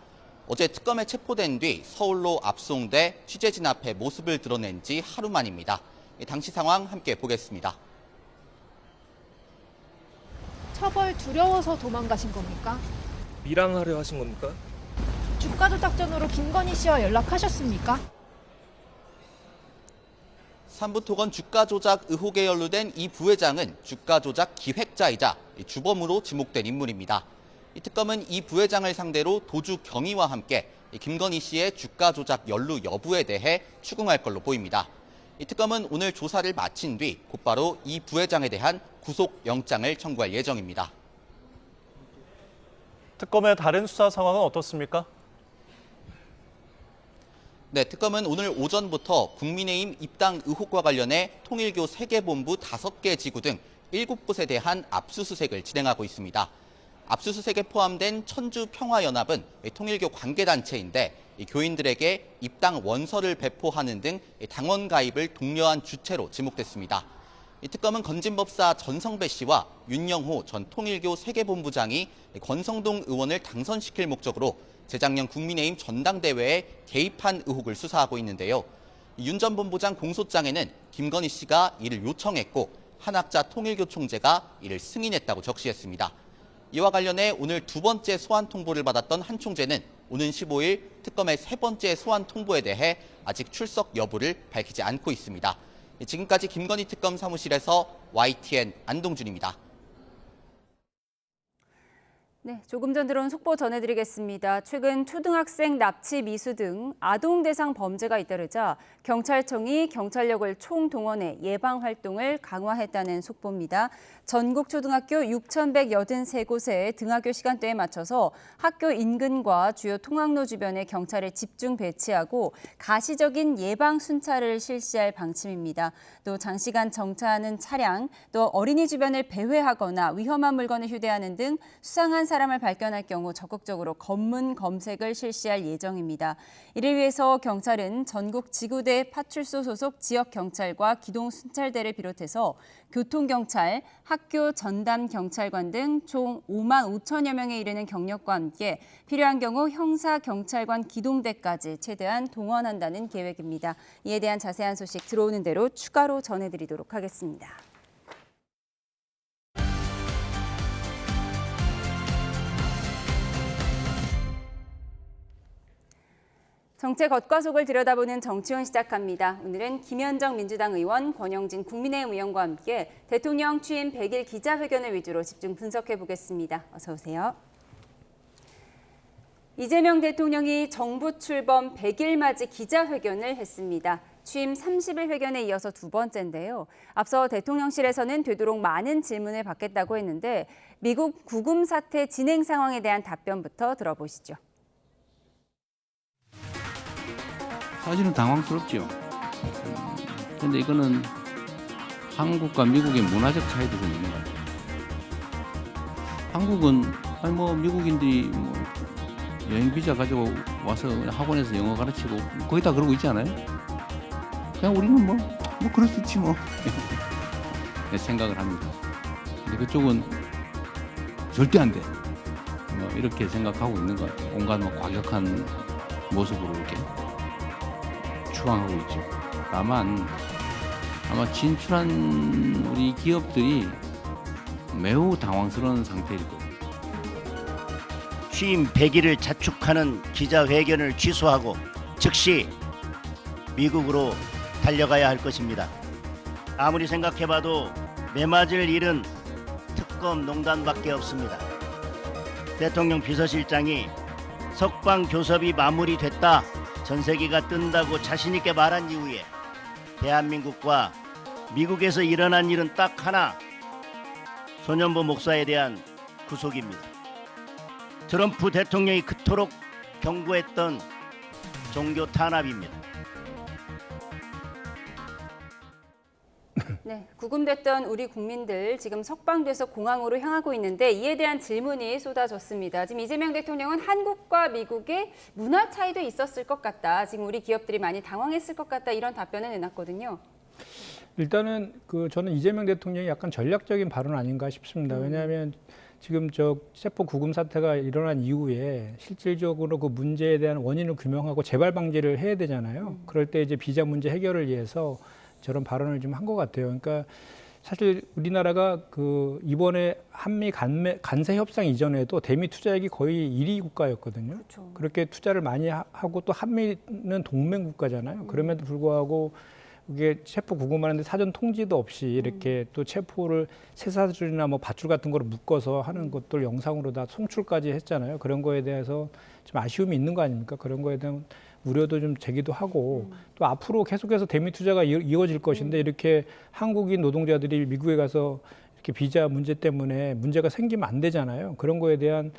Speaker 15: 어제 특검에 체포된 뒤 서울로 압송돼 취재진 앞에 모습을 드러낸 지 하루 만입니다. 당시 상황 함께 보겠습니다.
Speaker 16: 처벌 두려워서 도망가신 겁니까?
Speaker 17: 밀항하려 하신 겁니까?
Speaker 16: 주가 조작 전으로 김건희 씨와 연락하셨습니까?
Speaker 15: 삼부토건 주가 조작 의혹에 연루된 이 부회장은 주가 조작 기획자이자 주범으로 지목된 인물입니다. 이 특검은 이 부회장을 상대로 도주 경위와 함께 김건희 씨의 주가 조작 연루 여부에 대해 추궁할 걸로 보입니다. 이 특검은 오늘 조사를 마친 뒤 곧바로 이 부회장에 대한 구속영장을 청구할 예정입니다.
Speaker 2: 특검의 다른 수사 상황은 어떻습니까?
Speaker 15: 네, 특검은 오늘 오전부터 국민의힘 입당 의혹과 관련해 통일교 세계본부 5개 지구 등 7곳에 대한 압수수색을 진행하고 있습니다. 압수수색에 포함된 천주평화연합은 통일교 관계단체인데 교인들에게 입당 원서를 배포하는 등 당원 가입을 독려한 주체로 지목됐습니다. 이 특검은 건진법사 전성배 씨와 윤영호 전 통일교 세계본부장이 권성동 의원을 당선시킬 목적으로 재작년 국민의힘 전당대회에 개입한 의혹을 수사하고 있는데요. 윤 전 본부장 공소장에는 김건희 씨가 이를 요청했고 한학자 통일교 총재가 이를 승인했다고 적시했습니다. 이와 관련해 오늘 2번째 소환 통보를 받았던 한 총재는 오는 15일 특검의 3번째 소환 통보에 대해 아직 출석 여부를 밝히지 않고 있습니다. 지금까지 김건희 특검 사무실에서 YTN 안동준입니다.
Speaker 1: 네, 조금 전 들어온 속보 전해드리겠습니다. 최근 초등학생 납치 미수 등 아동 대상 범죄가 잇따르자 경찰청이 경찰력을 총동원해 예방 활동을 강화했다는 속보입니다. 전국 초등학교 6,183곳의 등하교 시간대에 맞춰서 학교 인근과 주요 통학로 주변에 경찰을 집중 배치하고 가시적인 예방 순찰을 실시할 방침입니다. 또 장시간 정차하는 차량, 또 어린이 주변을 배회하거나 위험한 물건을 휴대하는 등 수상한 사람을 발견할 경우 적극적으로 검문 검색을 실시할 예정입니다. 이를 위해서 경찰은 전국 지구대 파출소 소속 지역경찰과 기동순찰대를 비롯해서 교통경찰, 학교 전담 경찰관 등 총 5만 5천여 명에 이르는 경력과 함께 필요한 경우 형사경찰관 기동대까지 최대한 동원한다는 계획입니다. 이에 대한 자세한 소식 들어오는 대로 추가로 전해드리도록 하겠습니다. 정책 겉과속을 들여다보는 정치원 시작합니다. 오늘은 김현정 민주당 의원, 권영진 국민의힘 의원과 함께 대통령 취임 100일 기자회견을 위주로 집중 분석해 보겠습니다. 어서 오세요. 이재명 대통령이 정부 출범 100일 맞이 기자회견을 했습니다. 취임 30일 회견에 이어서 2번째인데요. 앞서 대통령실에서는 되도록 많은 질문을 받겠다고 했는데 미국 구금 사태 진행 상황에 대한 답변부터 들어보시죠.
Speaker 10: 사실은 당황스럽죠. 그런데 이거는 한국과 미국의 문화적 차이도 좀 있는 것 같아요. 한국은 미국인들이 여행 비자 가지고 와서 학원에서 영어 가르치고 거의 다 그러고 있지 않아요? 그냥 우리는 뭐 그럴 수 있지 뭐. 내 생각을 합니다. 근데 그쪽은 절대 안 돼. 이렇게 생각하고 있는 것 같아요. 온갖 과격한 모습으로 이렇게 추앙하고 있죠. 다만 아마 진출한 우리 기업들이 매우 당황스러운 상태일 거예요.
Speaker 13: 취임 100일을 자축하는 기자회견을 취소하고 즉시 미국으로 달려가야 할 것입니다. 아무리 생각해봐도 매맞을 일은 특검 농단밖에 없습니다. 대통령 비서실장이 석방 교섭이 마무리됐다, 전세기가 뜬다고 자신 있게 말한 이후에 대한민국과 미국에서 일어난 일은 딱 하나, 소년보 목사에 대한 구속입니다. 트럼프 대통령이 그토록 경고했던 종교 탄압입니다.
Speaker 1: 네, 구금됐던 우리 국민들 지금 석방돼서 공항으로 향하고 있는데 이에 대한 질문이 쏟아졌습니다. 지금 이재명 대통령은 한국과 미국의 문화 차이도 있었을 것 같다. 지금 우리 기업들이 많이 당황했을 것 같다. 이런 답변을 내놨거든요.
Speaker 18: 일단은 저는 이재명 대통령이 약간 전략적인 발언 아닌가 싶습니다. 왜냐하면 지금 세포 구금 사태가 일어난 이후에 실질적으로 그 문제에 대한 원인을 규명하고 재발 방지를 해야 되잖아요. 그럴 때 이제 비자 문제 해결을 위해서 저런 발언을 좀 한 것 같아요. 그러니까 사실 우리나라가 이번에 한미 간세 협상 이전에도 대미 투자액이 거의 1위 국가였거든요. 그렇죠. 그렇게 투자를 많이 하고 또 한미는 동맹 국가잖아요. 그럼에도 불구하고 이게 체포 구금하는데 사전 통지도 없이 이렇게 또 체포를 쇠사슬이나 뭐 밧줄 같은 거를 묶어서 하는 것들 영상으로 다 송출까지 했잖아요. 그런 거에 대해서 좀 아쉬움이 있는 거 아닙니까? 그런 거에 대한 우려도 좀 제기도 하고 또 앞으로 계속해서 대미 투자가 이어질 것인데 이렇게 한국인 노동자들이 미국에 가서 이렇게 비자 문제 때문에 문제가 생기면 안 되잖아요. 그런 거에 대한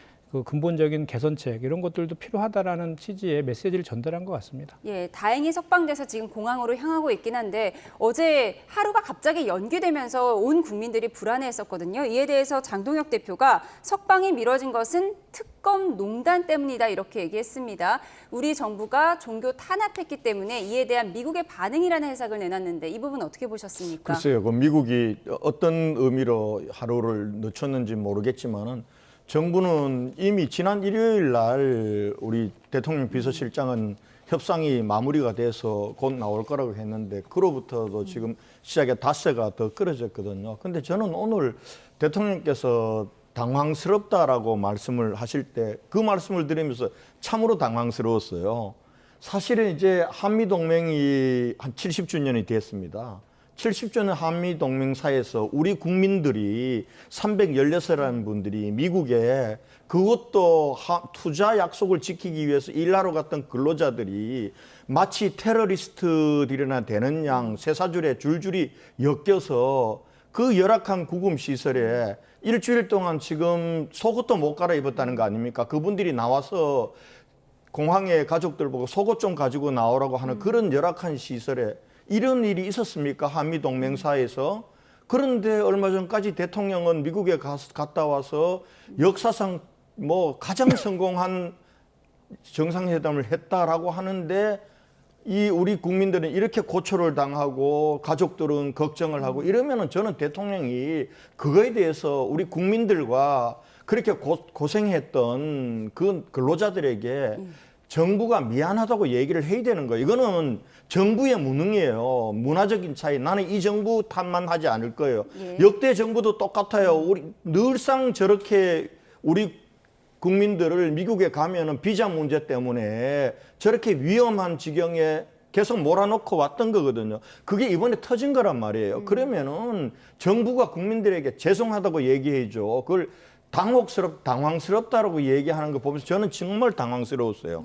Speaker 18: 근본적인 개선책 이런 것들도 필요하다라는 취지의 메시지를 전달한 것 같습니다.
Speaker 1: 예, 다행히 석방돼서 지금 공항으로 향하고 있긴 한데 어제 하루가 갑자기 연기되면서 온 국민들이 불안해했었거든요. 이에 대해서 장동혁 대표가 석방이 미뤄진 것은 특검 농단 때문이다 이렇게 얘기했습니다. 우리 정부가 종교 탄압했기 때문에 이에 대한 미국의 반응이라는 해석을 내놨는데 이 부분 어떻게 보셨습니까?
Speaker 19: 글쎄요. 미국이 어떤 의미로 하루를 늦췄는지 모르겠지만은 정부는 이미 지난 일요일 날 우리 대통령 비서실장은 협상이 마무리가 돼서 곧 나올 거라고 했는데 그로부터도 지금 시작에 닷새가 더 끌어졌거든요. 근데 저는 오늘 대통령께서 당황스럽다라고 말씀을 하실 때 그 말씀을 들으면서 참으로 당황스러웠어요. 사실은 이제 한미동맹이 한 70주년이 됐습니다. 70주년 한미동맹사에서 우리 국민들이 316이라는 분들이 미국에 그것도 투자 약속을 지키기 위해서 일하러 갔던 근로자들이 마치 테러리스트들이나 되는 양 쇠사줄에 줄줄이 엮여서 그 열악한 구금시설에 일주일 동안 지금 속옷도 못 갈아입었다는 거 아닙니까? 그분들이 나와서 공항에 가족들 보고 속옷 좀 가지고 나오라고 하는 그런 열악한 시설에 이런 일이 있었습니까? 한미동맹사에서. 그런데 얼마 전까지 대통령은 미국에 갔다 와서 역사상 가장 성공한 정상회담을 했다라고 하는데 이 우리 국민들은 이렇게 고초를 당하고 가족들은 걱정을 하고 이러면은 저는 대통령이 그거에 대해서 우리 국민들과 그렇게 고생했던 그 근로자들에게 정부가 미안하다고 얘기를 해야 되는 거예요. 이거는 정부의 무능이에요. 문화적인 차이. 나는 이 정부 탓만 하지 않을 거예요. 역대 정부도 똑같아요. 우리 늘상 저렇게 우리 국민들을 미국에 가면은 비자 문제 때문에 저렇게 위험한 지경에 계속 몰아넣고 왔던 거거든요. 그게 이번에 터진 거란 말이에요. 그러면은 정부가 국민들에게 죄송하다고 얘기해줘. 그걸 당황스럽다라고 얘기하는 거 보면서 저는 정말 당황스러웠어요.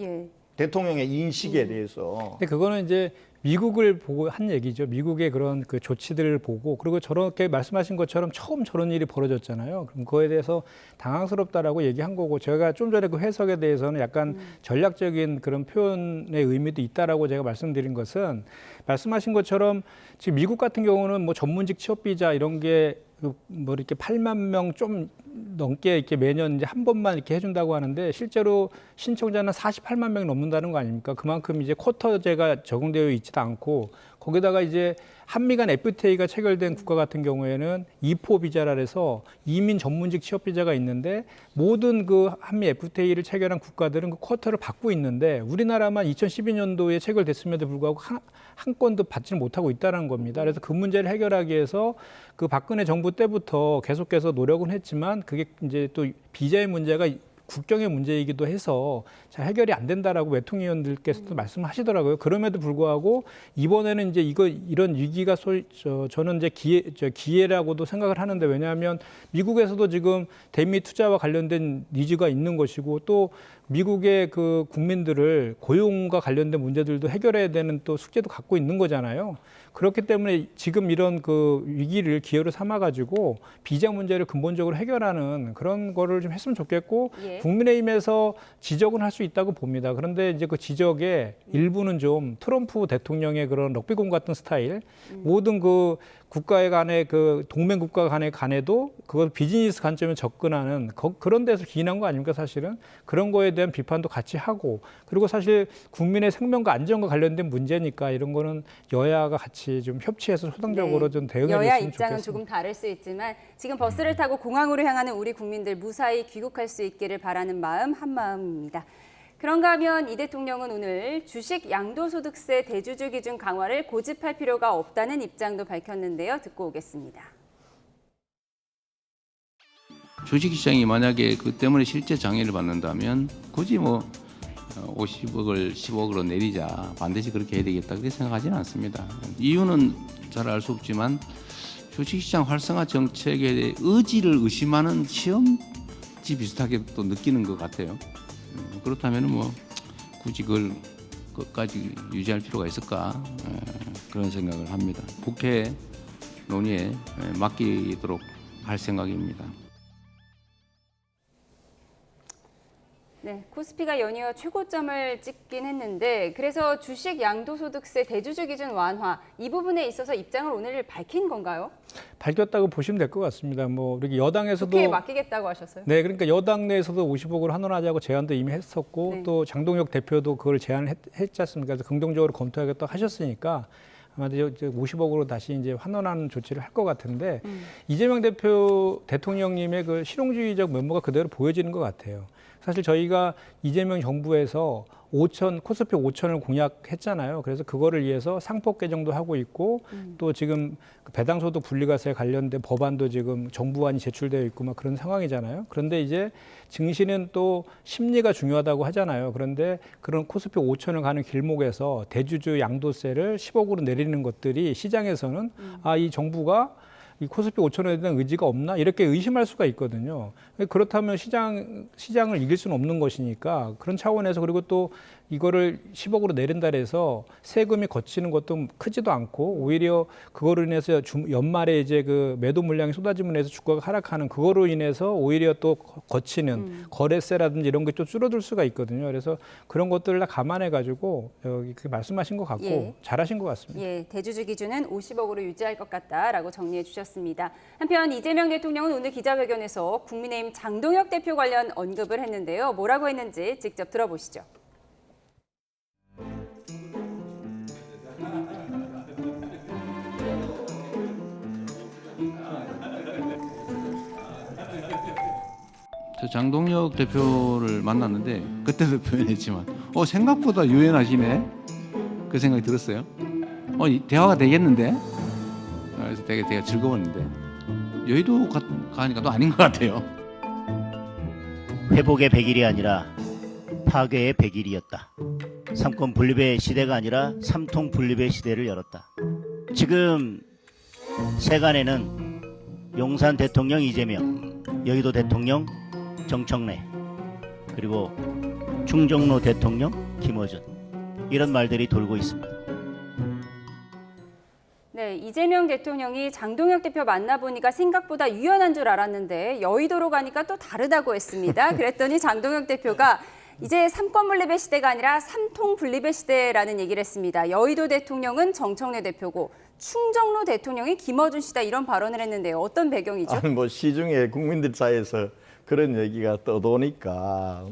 Speaker 19: 대통령의 인식에 대해서.
Speaker 18: 근데 그거는 이제 미국을 보고 한 얘기죠. 미국의 그런 조치들을 보고 그리고 저렇게 말씀하신 것처럼 처음 저런 일이 벌어졌잖아요. 그럼 그거에 대해서 당황스럽다라고 얘기한 거고 제가 좀 전에 그 해석에 대해서는 약간 전략적인 그런 표현의 의미도 있다라고 제가 말씀드린 것은 말씀하신 것처럼 지금 미국 같은 경우는 전문직 취업 비자 이런 게 이렇게 8만 명 좀 넘게 이렇게 매년 이제 한 번만 이렇게 해준다고 하는데 실제로 신청자는 48만 명이 넘는다는 거 아닙니까? 그만큼 이제 쿼터제가 적용되어 있지도 않고 거기다가 이제 한미 간 FTA가 체결된 국가 같은 경우에는 E4 비자라 해서 이민 전문직 취업 비자가 있는데 모든 그 한미 FTA를 체결한 국가들은 그 쿼터를 받고 있는데 우리나라만 2012년도에 체결됐음에도 불구하고 한 건도 받지는 못하고 있다는 겁니다. 그래서 그 문제를 해결하기 위해서 그 박근혜 정부 때부터 계속해서 노력은 했지만 그게 이제 또 비자의 문제가 국경의 문제이기도 해서 잘 해결이 안 된다라고 외통위원들께서도 말씀하시더라고요. 그럼에도 불구하고 이번에는 이제 이런 위기가 저는 이제 기회라고도 생각을 하는데 왜냐하면 미국에서도 지금 대미 투자와 관련된 니즈가 있는 것이고 또 미국의 그 국민들을 고용과 관련된 문제들도 해결해야 되는 또 숙제도 갖고 있는 거잖아요. 그렇기 때문에 지금 이런 그 위기를 기회로 삼아가지고 비자 문제를 근본적으로 해결하는 그런 거를 좀 했으면 좋겠고 국민의힘에서 지적은 할 수 있다고 봅니다. 그런데 이제 그 지적의 일부는 좀 트럼프 대통령의 그런 럭비공 같은 스타일 모든 그 국가의 간의 그 동맹 국가 간의 간에도 그걸 비즈니스 관점에 접근하는 그런 데서 기인한 거 아닙니까 사실은. 그런 거에 대한 비판도 같이 하고 그리고 사실 국민의 생명과 안전과 관련된 문제니까 이런 거는 여야가 같이 좀 협치해서 소당적으로 좀 대응해 줬으면
Speaker 1: 여야
Speaker 18: 좋겠습니다.
Speaker 1: 입장은 조금 다를 수 있지만 지금 버스를 타고 공항으로 향하는 우리 국민들 무사히 귀국할 수 있기를 바라는 마음 한마음입니다. 그런가 하면 이 대통령은 오늘 주식 양도소득세 대주주 기준 강화를 고집할 필요가 없다는 입장도 밝혔는데요. 듣고 오겠습니다.
Speaker 10: 주식시장이 만약에 그 때문에 실제 장애를 받는다면 굳이 뭐 50억을 10억으로 내리자 반드시 그렇게 해야 되겠다 그렇게 생각하지는 않습니다. 이유는 잘 알 수 없지만 주식시장 활성화 정책의 의지를 의심하는 시험지 비슷하게 또 느끼는 것 같아요. 그렇다면 뭐 굳이 그걸 끝까지 유지할 필요가 있을까 그런 생각을 합니다. 국회 논의에 맡기도록 할 생각입니다.
Speaker 1: 네, 코스피가 연이어 최고점을 찍긴 했는데 그래서 주식 양도소득세 대주주 기준 완화 이 부분에 있어서 입장을 오늘 밝힌 건가요?
Speaker 18: 밝혔다고 보시면 될 것 같습니다. 뭐 우리 여당에서도
Speaker 1: 국회에 맡기겠다고 하셨어요?
Speaker 18: 네, 그러니까 여당 내에서도 50억으로 환원하자고 제안도 이미 했었고
Speaker 1: 네.
Speaker 18: 또 장동혁 대표도 그걸 제안을 했지 않습니까? 그래서 긍정적으로 검토하겠다고 하셨으니까 아마도 50억으로 다시 이제 환원하는 조치를 할 것 같은데 이재명 대통령님의 그 실용주의적 면모가 그대로 보여지는 것 같아요. 사실 저희가 이재명 정부에서 코스피 5천을 공약했잖아요. 그래서 그거를 위해서 상법 개정도 하고 있고 또 지금 배당소득 분리과세 관련된 법안도 지금 정부안이 제출되어 있고 막 그런 상황이잖아요. 그런데 이제 증시는 또 심리가 중요하다고 하잖아요. 그런데 그런 코스피 5천을 가는 길목에서 대주주 양도세를 10억으로 내리는 것들이 시장에서는 이 정부가 이 코스피 5천원에 대한 의지가 없나 이렇게 의심할 수가 있거든요. 그렇다면 시장을 이길 수는 없는 것이니까 그런 차원에서 그리고 또 이거를 10억으로 내린다 해서 세금이 거치는 것도 크지도 않고 오히려 그거로 인해서 연말에 이제 그 매도 물량이 쏟아짐으로 해서 주가가 하락하는 그거로 인해서 오히려 또 거치는 거래세라든지 이런 게 좀 줄어들 수가 있거든요. 그래서 그런 것들을 다 감안해 가지고 여기 말씀하신 것 같고
Speaker 1: 예.
Speaker 18: 잘하신 것 같습니다.
Speaker 1: 예, 대주주 기준은 50억으로 유지할 것 같다라고 정리해 주셨습니다. 한편 이재명 대통령은 오늘 기자회견에서 국민의힘 장동혁 대표 관련 언급을 했는데요. 뭐라고 했는지 직접 들어보시죠.
Speaker 10: 저 장동혁 대표를 만났는데 그때도 표현했지만 생각보다 유연하시네 그 생각이 들었어요. 대화가 되겠는데 그래서 되게 즐거웠는데 여의도 가니까 또 아닌 것 같아요.
Speaker 13: 회복의 100일이 아니라 파괴의 100일이었다. 삼권 분립의 시대가 아니라 삼통 분립의 시대를 열었다. 지금 세간에는 용산 대통령 이재명, 여의도 대통령 정청래, 그리고 충정로 대통령 김어준 이런 말들이 돌고 있습니다.
Speaker 1: 네, 이재명 대통령이 장동혁 대표 만나보니까 생각보다 유연한 줄 알았는데 여의도로 가니까 또 다르다고 했습니다. 그랬더니 장동혁 대표가 이제 삼권 분립의 시대가 아니라 삼통 분립의 시대라는 얘기를 했습니다. 여의도 대통령은 정청래 대표고 충정로 대통령이 김어준 씨다 이런 발언을 했는데요. 어떤 배경이죠?
Speaker 19: 아니 뭐 시중에 국민들 사이에서 그런 얘기가 떠도니까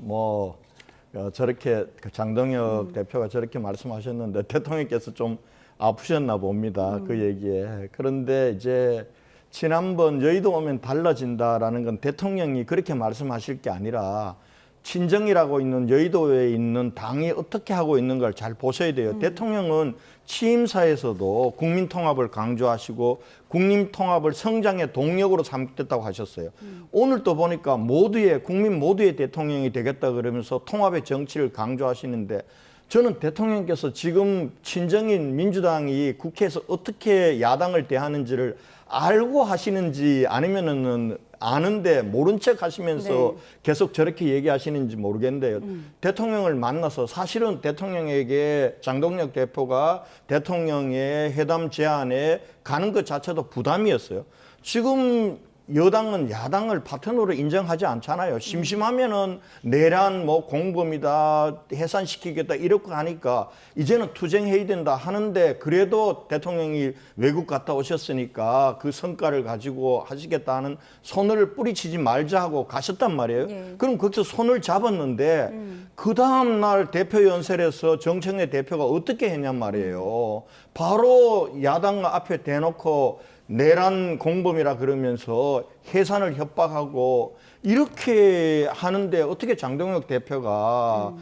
Speaker 19: 저렇게 장동혁 대표가 저렇게 말씀하셨는데 대통령께서 좀 아프셨나 봅니다. 그 얘기에. 그런데 이제 지난번 여의도 오면 달라진다라는 건 대통령이 그렇게 말씀하실 게 아니라 친정이라고 있는 여의도에 있는 당이 어떻게 하고 있는 걸 잘 보셔야 돼요. 대통령은 취임사에서도 국민통합을 강조하시고 국민통합을 성장의 동력으로 삼겠다고 하셨어요. 오늘 또 보니까 국민 모두의 대통령이 되겠다 그러면서 통합의 정치를 강조하시는데 저는 대통령께서 지금 친정인 민주당이 국회에서 어떻게 야당을 대하는지를 알고 하시는지 아니면은 아는데 모른 척 하시면서 계속 저렇게 얘기하시는지 모르겠는데요. 대통령을 만나서 사실은 대통령에게 장동혁 대표가 대통령의 회담 제안에 가는 것 자체도 부담이었어요. 지금 여당은 야당을 파트너로 인정하지 않잖아요. 심심하면은 내란 공범이다, 해산시키겠다 이렇게 하니까 이제는 투쟁해야 된다 하는데 그래도 대통령이 외국 갔다 오셨으니까 그 성과를 가지고 하시겠다 하는 손을 뿌리치지 말자 하고 가셨단 말이에요.
Speaker 1: 예.
Speaker 19: 그럼 거기서 손을 잡았는데 그 다음 날 대표 연설에서 정청래 대표가 어떻게 했냔 말이에요. 바로 야당 앞에 대놓고 내란 공범이라 그러면서 해산을 협박하고 이렇게 하는데 어떻게 장동혁 대표가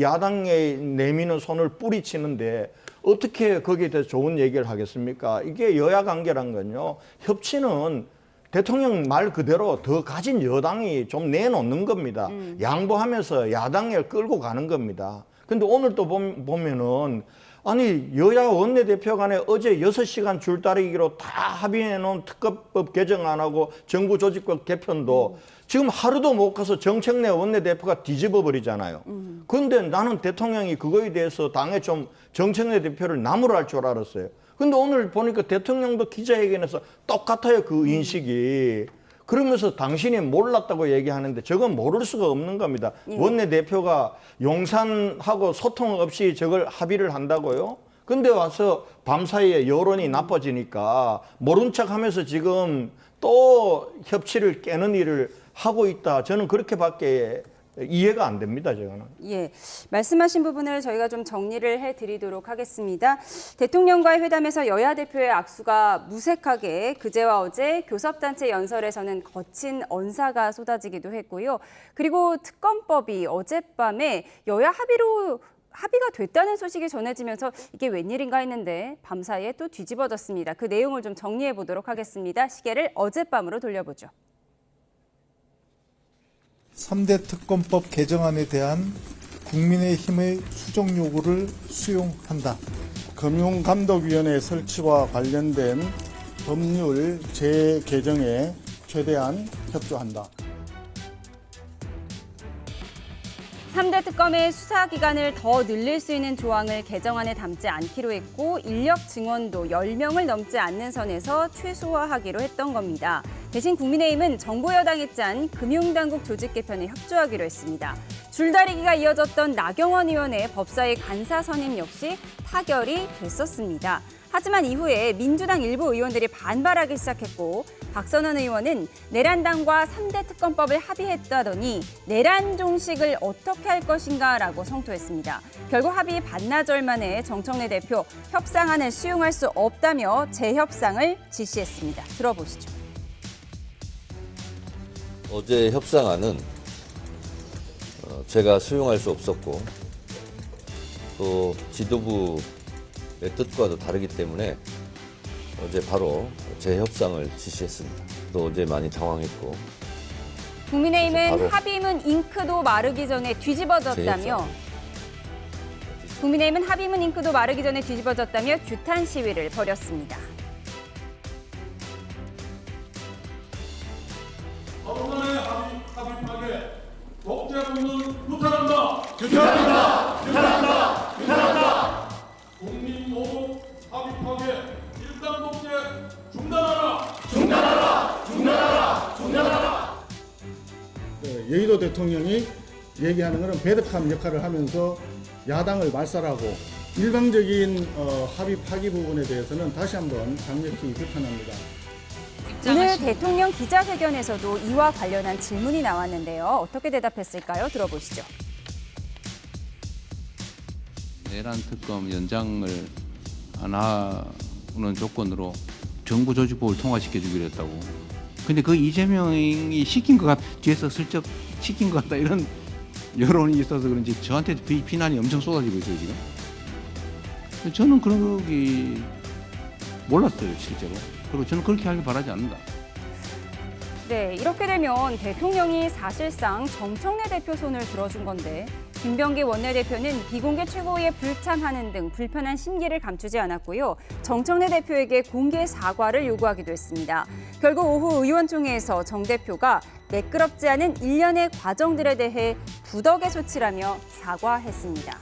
Speaker 19: 야당에 내미는 손을 뿌리치는데 어떻게 거기에 대해서 좋은 얘기를 하겠습니까? 이게 여야 관계란 건요. 협치는 대통령 말 그대로 더 가진 여당이 좀 내놓는 겁니다. 양보하면서 야당에 끌고 가는 겁니다. 근데 오늘 또 보면은 아니 여야 원내대표 간에 어제 6시간 줄다리기로 다 합의해놓은 특검법 개정안하고 정부조직법 개편도 지금 하루도 못 가서 정청래 원내대표가 뒤집어 버리잖아요. 그런데 나는 대통령이 그거에 대해서 당에 좀 정청래 대표를 나무랄 할 줄 알았어요. 근데 오늘 보니까 대통령도 기자회견에서 똑같아요, 그 인식이. 그러면서 당신이 몰랐다고 얘기하는데 저건 모를 수가 없는 겁니다. 원내대표가 용산하고 소통 없이 저걸 합의를 한다고요? 근데 와서 밤사이에 여론이 나빠지니까 모른 척하면서 지금 또 협치를 깨는 일을 하고 있다. 저는 그렇게밖에 이해가 안 됩니다, 저는.
Speaker 1: 예, 말씀하신 부분을 저희가 좀 정리를 해드리도록 하겠습니다. 대통령과의 회담에서 여야 대표의 악수가 무색하게 그제와 어제 교섭단체 연설에서는 거친 언사가 쏟아지기도 했고요. 그리고 특검법이 어젯밤에 여야 합의가 됐다는 소식이 전해지면서 이게 웬일인가 했는데 밤사이에 또 뒤집어졌습니다. 그 내용을 좀 정리해 보도록 하겠습니다. 시계를 어젯밤으로 돌려보죠.
Speaker 12: 3대 특검법 개정안에 대한 국민의힘의 수정 요구를 수용한다.
Speaker 20: 금융감독위원회 설치와 관련된 법률 재개정에 최대한 협조한다.
Speaker 1: 3대 특검의 수사 기간을 더 늘릴 수 있는 조항을 개정안에 담지 않기로 했고 인력 증원도 10명을 넘지 않는 선에서 최소화하기로 했던 겁니다. 대신 국민의힘은 정부 여당이 짠 금융당국 조직 개편에 협조하기로 했습니다. 줄다리기가 이어졌던 나경원 의원의 법사위 간사 선임 역시 타결이 됐었습니다. 하지만 이후에 민주당 일부 의원들이 반발하기 시작했고 박선원 의원은 내란당과 3대 특검법을 합의했다더니 내란 종식을 어떻게 할 것인가라고 성토했습니다. 결국 합의 반나절 만에 정청래 대표 협상안을 수용할 수 없다며 재협상을 지시했습니다. 들어보시죠.
Speaker 21: 어제 협상안은 제가 수용할 수 없었고 또 지도부의 뜻과도 다르기 때문에 어제 바로 재협상을 지시했습니다. 또 어제 많이 당황했고
Speaker 1: 국민의힘은 합의문 잉크도 마르기 전에 뒤집어졌다며 규탄 시위를 벌였습니다.
Speaker 22: 법원의 합의파괴, 독재국는 규탄한다. 규탄한다. 국민 모두 합의파괴, 일당 독재 중단하라.
Speaker 20: 여의도 대통령이 얘기하는 것은 배드캄 역할을 하면서 야당을 말살하고 일방적인 합의 파기 부분에 대해서는 다시 한번 강력히 규탄합니다.
Speaker 1: 오늘 대통령 기자회견에서도 이와 관련한 질문이 나왔는데요. 어떻게 대답했을까요? 들어보시죠.
Speaker 10: 내란 특검 연장을 안 하는 조건으로 정부 조직법을 통과시켜주기로 했다고. 근데 그 이재명이 시킨 것 뒤에서 슬쩍 시킨 것 같다 이런 여론이 있어서 그런지 저한테 비난이 엄청 쏟아지고 있어요 지금. 저는 그런 게 몰랐어요 실제로. 그리고 저는 그렇게 하길 바라지 않는다.
Speaker 1: 네, 이렇게 되면 대통령이 사실상 정청래 대표 손을 들어준 건데 김병기 원내대표는 비공개 최고위에 불참하는 등 불편한 심기를 감추지 않았고요. 정청래 대표에게 공개 사과를 요구하기도 했습니다. 결국 오후 의원총회에서 정 대표가 매끄럽지 않은 일련의 과정들에 대해 부덕의 소치라며 사과했습니다.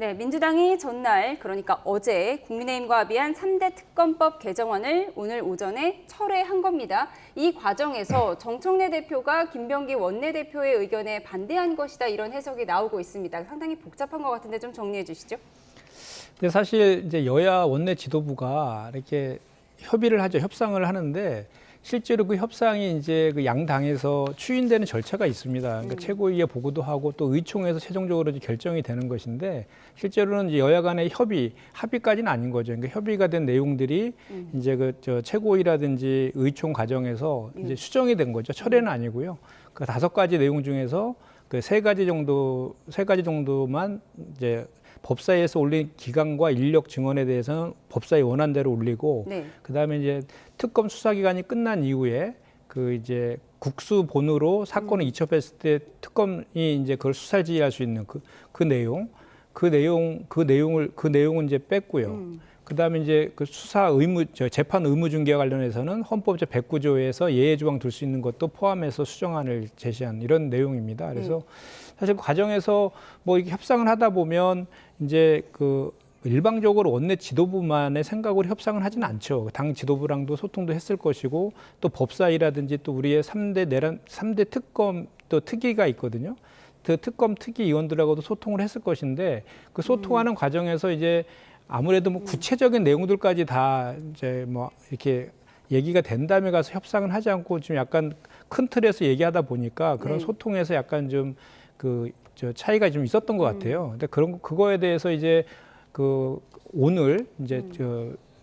Speaker 1: 네, 민주당이 전날 그러니까 어제 국민의힘과 합의한 3대 특검법 개정안을 오늘 오전에 철회한 겁니다. 이 과정에서 정청래 대표가 김병기 원내대표의 의견에 반대한 것이다 이런 해석이 나오고 있습니다. 상당히 복잡한 것 같은데 좀 정리해 주시죠.
Speaker 18: 근데 사실 이제 여야 원내 지도부가 이렇게 협의를 하죠. 협상을 하는데 실제로 그 협상이 이제 그 양당에서 추인되는 절차가 있습니다. 그러니까 최고위에 보고도 하고 또 의총에서 최종적으로 이제 결정이 되는 것인데 실제로는 이제 여야 간의 합의까지는 아닌 거죠. 그러니까 협의가 된 내용들이 이제 저 최고위라든지 의총 과정에서 이제 수정이 된 거죠. 철회는 아니고요. 그 5가지 내용 중에서 그 3가지 정도만 이제 법사위에서 올린 기간과 인력 증언에 대해서는 법사위 원안대로 올리고,
Speaker 1: 네.
Speaker 18: 그다음에 이제 특검 수사 기간이 끝난 이후에 그 이제 국수본으로 사건을 이첩했을 때 특검이 이제 그걸 수사를 지휘할 수 있는 그 내용은 이제 뺐고요. 그다음에 이제 그 재판 의무 중개와 관련해서는 헌법 제109조에서 예외 조항 둘 수 있는 것도 포함해서 수정안을 제시한 이런 내용입니다. 그래서 사실 그 과정에서 뭐 이렇게 협상을 하다 보면 이제 그 일방적으로 원내 지도부만의 생각으로 협상을 하지는 않죠. 당 지도부랑도 소통도 했을 것이고 또 법사위라든지 또 우리의 3대 특검 또 특위가 있거든요. 그 특검 특위 위원들하고도 소통을 했을 것인데 그 소통하는 과정에서 이제 아무래도 뭐 구체적인 내용들까지 다 이제 뭐 이렇게 얘기가 된 다음에 가서 협상을 하지 않고 좀 약간 큰 틀에서 얘기하다 보니까 그런 소통에서 약간 좀 저 차이가 좀 있었던 것 같아요. 근데 그거에 대해서 이제 오늘 이제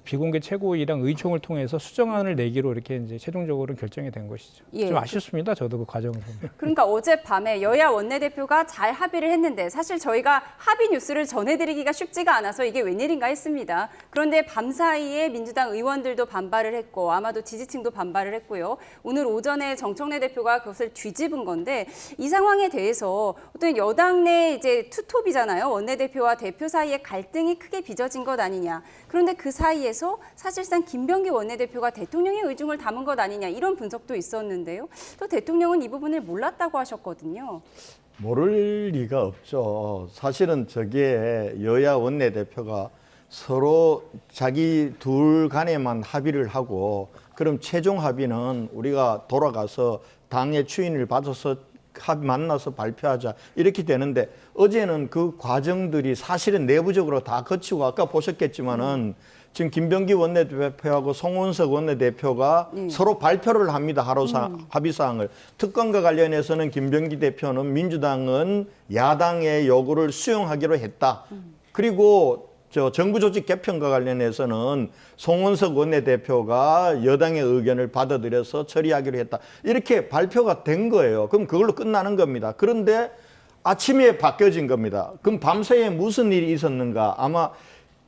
Speaker 18: 비공개 최고위랑 의총을 통해서 수정안을 내기로 이렇게 이제 최종적으로 결정이 된 것이죠.
Speaker 1: 예.
Speaker 18: 좀 아쉽습니다. 저도 그 과정을 보면.
Speaker 1: 그러니까 어젯밤에 여야 원내대표가 잘 합의를 했는데 사실 저희가 합의 뉴스를 전해드리기가 쉽지가 않아서 이게 웬일인가 했습니다. 그런데 밤사이에 민주당 의원들도 반발을 했고 아마도 지지층도 반발을 했고요. 오늘 오전에 정청래 대표가 그것을 뒤집은 건데 이 상황에 대해서 어떤 여당 내 이제 투톱이잖아요. 원내대표와 대표 사이에 갈등이 크게 빚어진 것 아니냐. 그런데 그 사이에서 사실상 김병기 원내대표가 대통령의 의중을 담은 것 아니냐 이런 분석도 있었는데요. 또 대통령은 이 부분을 몰랐다고 하셨거든요.
Speaker 19: 모를 리가 없죠. 사실은 저게 여야 원내대표가 서로 자기 둘 간에만 합의를 하고 그럼 최종 합의는 우리가 돌아가서 당의 추인을 받아서 만나서 발표하자 이렇게 되는데 어제는 그 과정들이 사실은 내부적으로 다 거치고 아까 보셨겠지만은 지금 김병기 원내대표하고 송원석 원내대표가 서로 발표를 합니다. 합의사항을. 특검과 관련해서는 김병기 대표는 민주당은 야당의 요구를 수용하기로 했다. 그리고 정부 조직 개편과 관련해서는 송원석 원내대표가 여당의 의견을 받아들여서 처리하기로 했다. 이렇게 발표가 된 거예요. 그럼 그걸로 끝나는 겁니다. 그런데 아침에 바뀌어진 겁니다. 그럼 밤새에 무슨 일이 있었는가? 아마